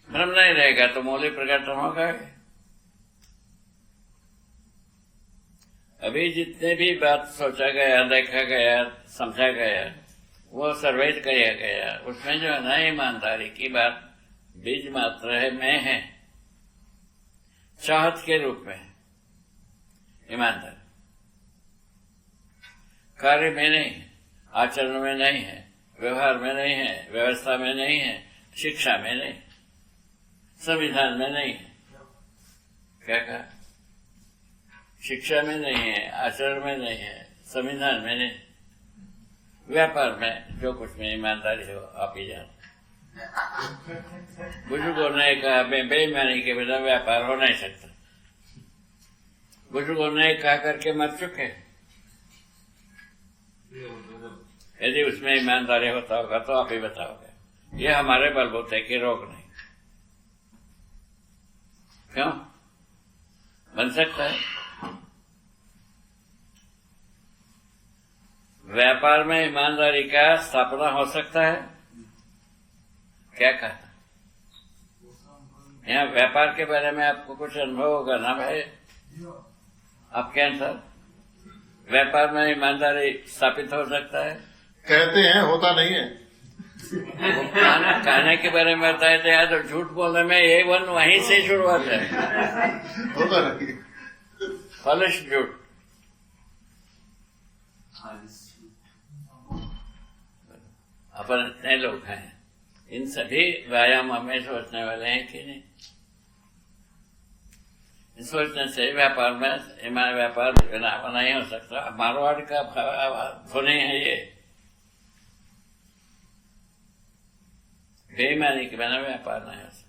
भ्रम नहीं रहेगा तो मूल प्रकटन होगा। अभी जितने भी बात सोचा गया, देखा गया, समझा गया, वो सर्वे किया गया, उसमें जो है ना ईमानदारी की बात बीज मात्र है, मैं है, चाहत के रूप में ईमानदारी कार्य में नहीं है, आचरण में नहीं है, व्यवहार में नहीं है, व्यवस्था में नहीं है, शिक्षा में नहीं, संविधान में नहीं है। क्या कहा? शिक्षा में नहीं है, आचरण में नहीं है, संविधान में नहीं, व्यापार में जो कुछ में ईमानदारी हो आप ही जानते। बुजुर्गों ने कहा बेईमानी के बिना व्यापार हो नहीं सकता। बुजुर्गों ने कहा करके मर चुके। यदि उसमें ईमानदारी होता होगा तो आप ही बताओगे। ये हमारे बलबूते की रोग नहीं। क्यों बन सकता है? व्यापार में ईमानदारी का स्थापना हो सकता है? क्या कहा? यहाँ व्यापार के बारे में आपको कुछ अनुभव होगा ना भाई? आपके अनुसार व्यापार में ईमानदारी स्थापित हो सकता है? कहते हैं, होता नहीं है। कहने के बारे में बताए थे यार, तो झूठ बोलने में ये वहीं से शुरुआत है। होता नहीं, फलिश झूठ। अपन इतने लोग हैं, इन सभी व्यायाम हमें सोचने वाले हैं कि नहीं? सोचने से व्यापार में व्यापार नहीं हो सकता। मारवाड़ का ध्वनि है ये, बेईमानी के बिना व्यापार नहीं हो सकता।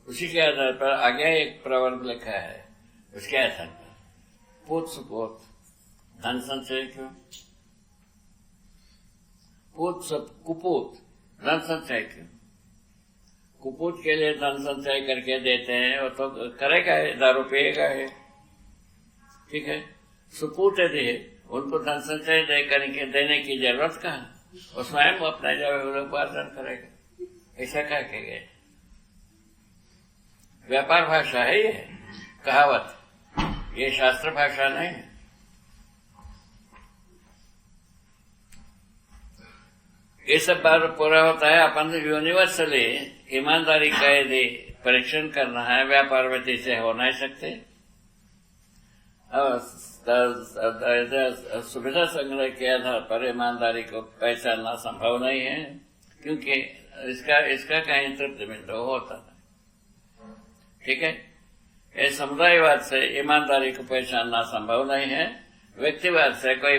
उसी के आधार पर आगे एक प्रवर्ग लिखा है, उसके आधार पर पूत सुपोत धन संचय क्यों? कुपूत धन संचय क्यों? कुपूत के लिए धन संचय करके देते हैं, वो तो करेगा, दारू पिएगा है, ठीक है। सुपूत यदि है, उनको धन संचय देने की जरूरत कहाँ? वो स्वयं अपना जब उपार्जन करेगा। ऐसा कह के गए। व्यापार भाषा है ये, कहावत, ये शास्त्र भाषा नहीं है। ये सब बार पूरा होता है। अपन यूनिवर्सली ईमानदारी का यदि परीक्षण करना है, व्यापार वृत्ति से हो नहीं सकते। सुविधा संग्रह के आधार पर ईमानदारी को पहचानना संभव नहीं है, क्योंकि इसका कहीं तृप्ति बिंदु होता है, ठीक है। ये समुदायवाद से ईमानदारी को पहचानना संभव नहीं है, व्यक्तिवाद से कोई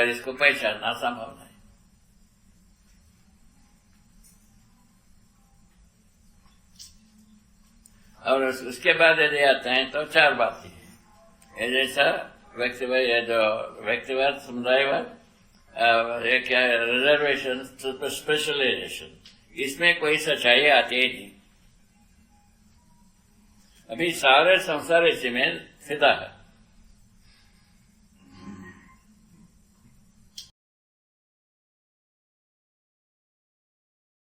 इसको पहचानना संभव नहीं। और उसके बाद यदि आते हैं तो चार बातें हैं। ये जैसा व्यक्तिवाद, ये जो व्यक्तिवाद, समुदायवाद, ये क्या है, रिजर्वेशन, स्पेशलाइजेशन, इसमें कोई सच्चाई आती ही नहीं। अभी सारे संसार इसी में फिदा है।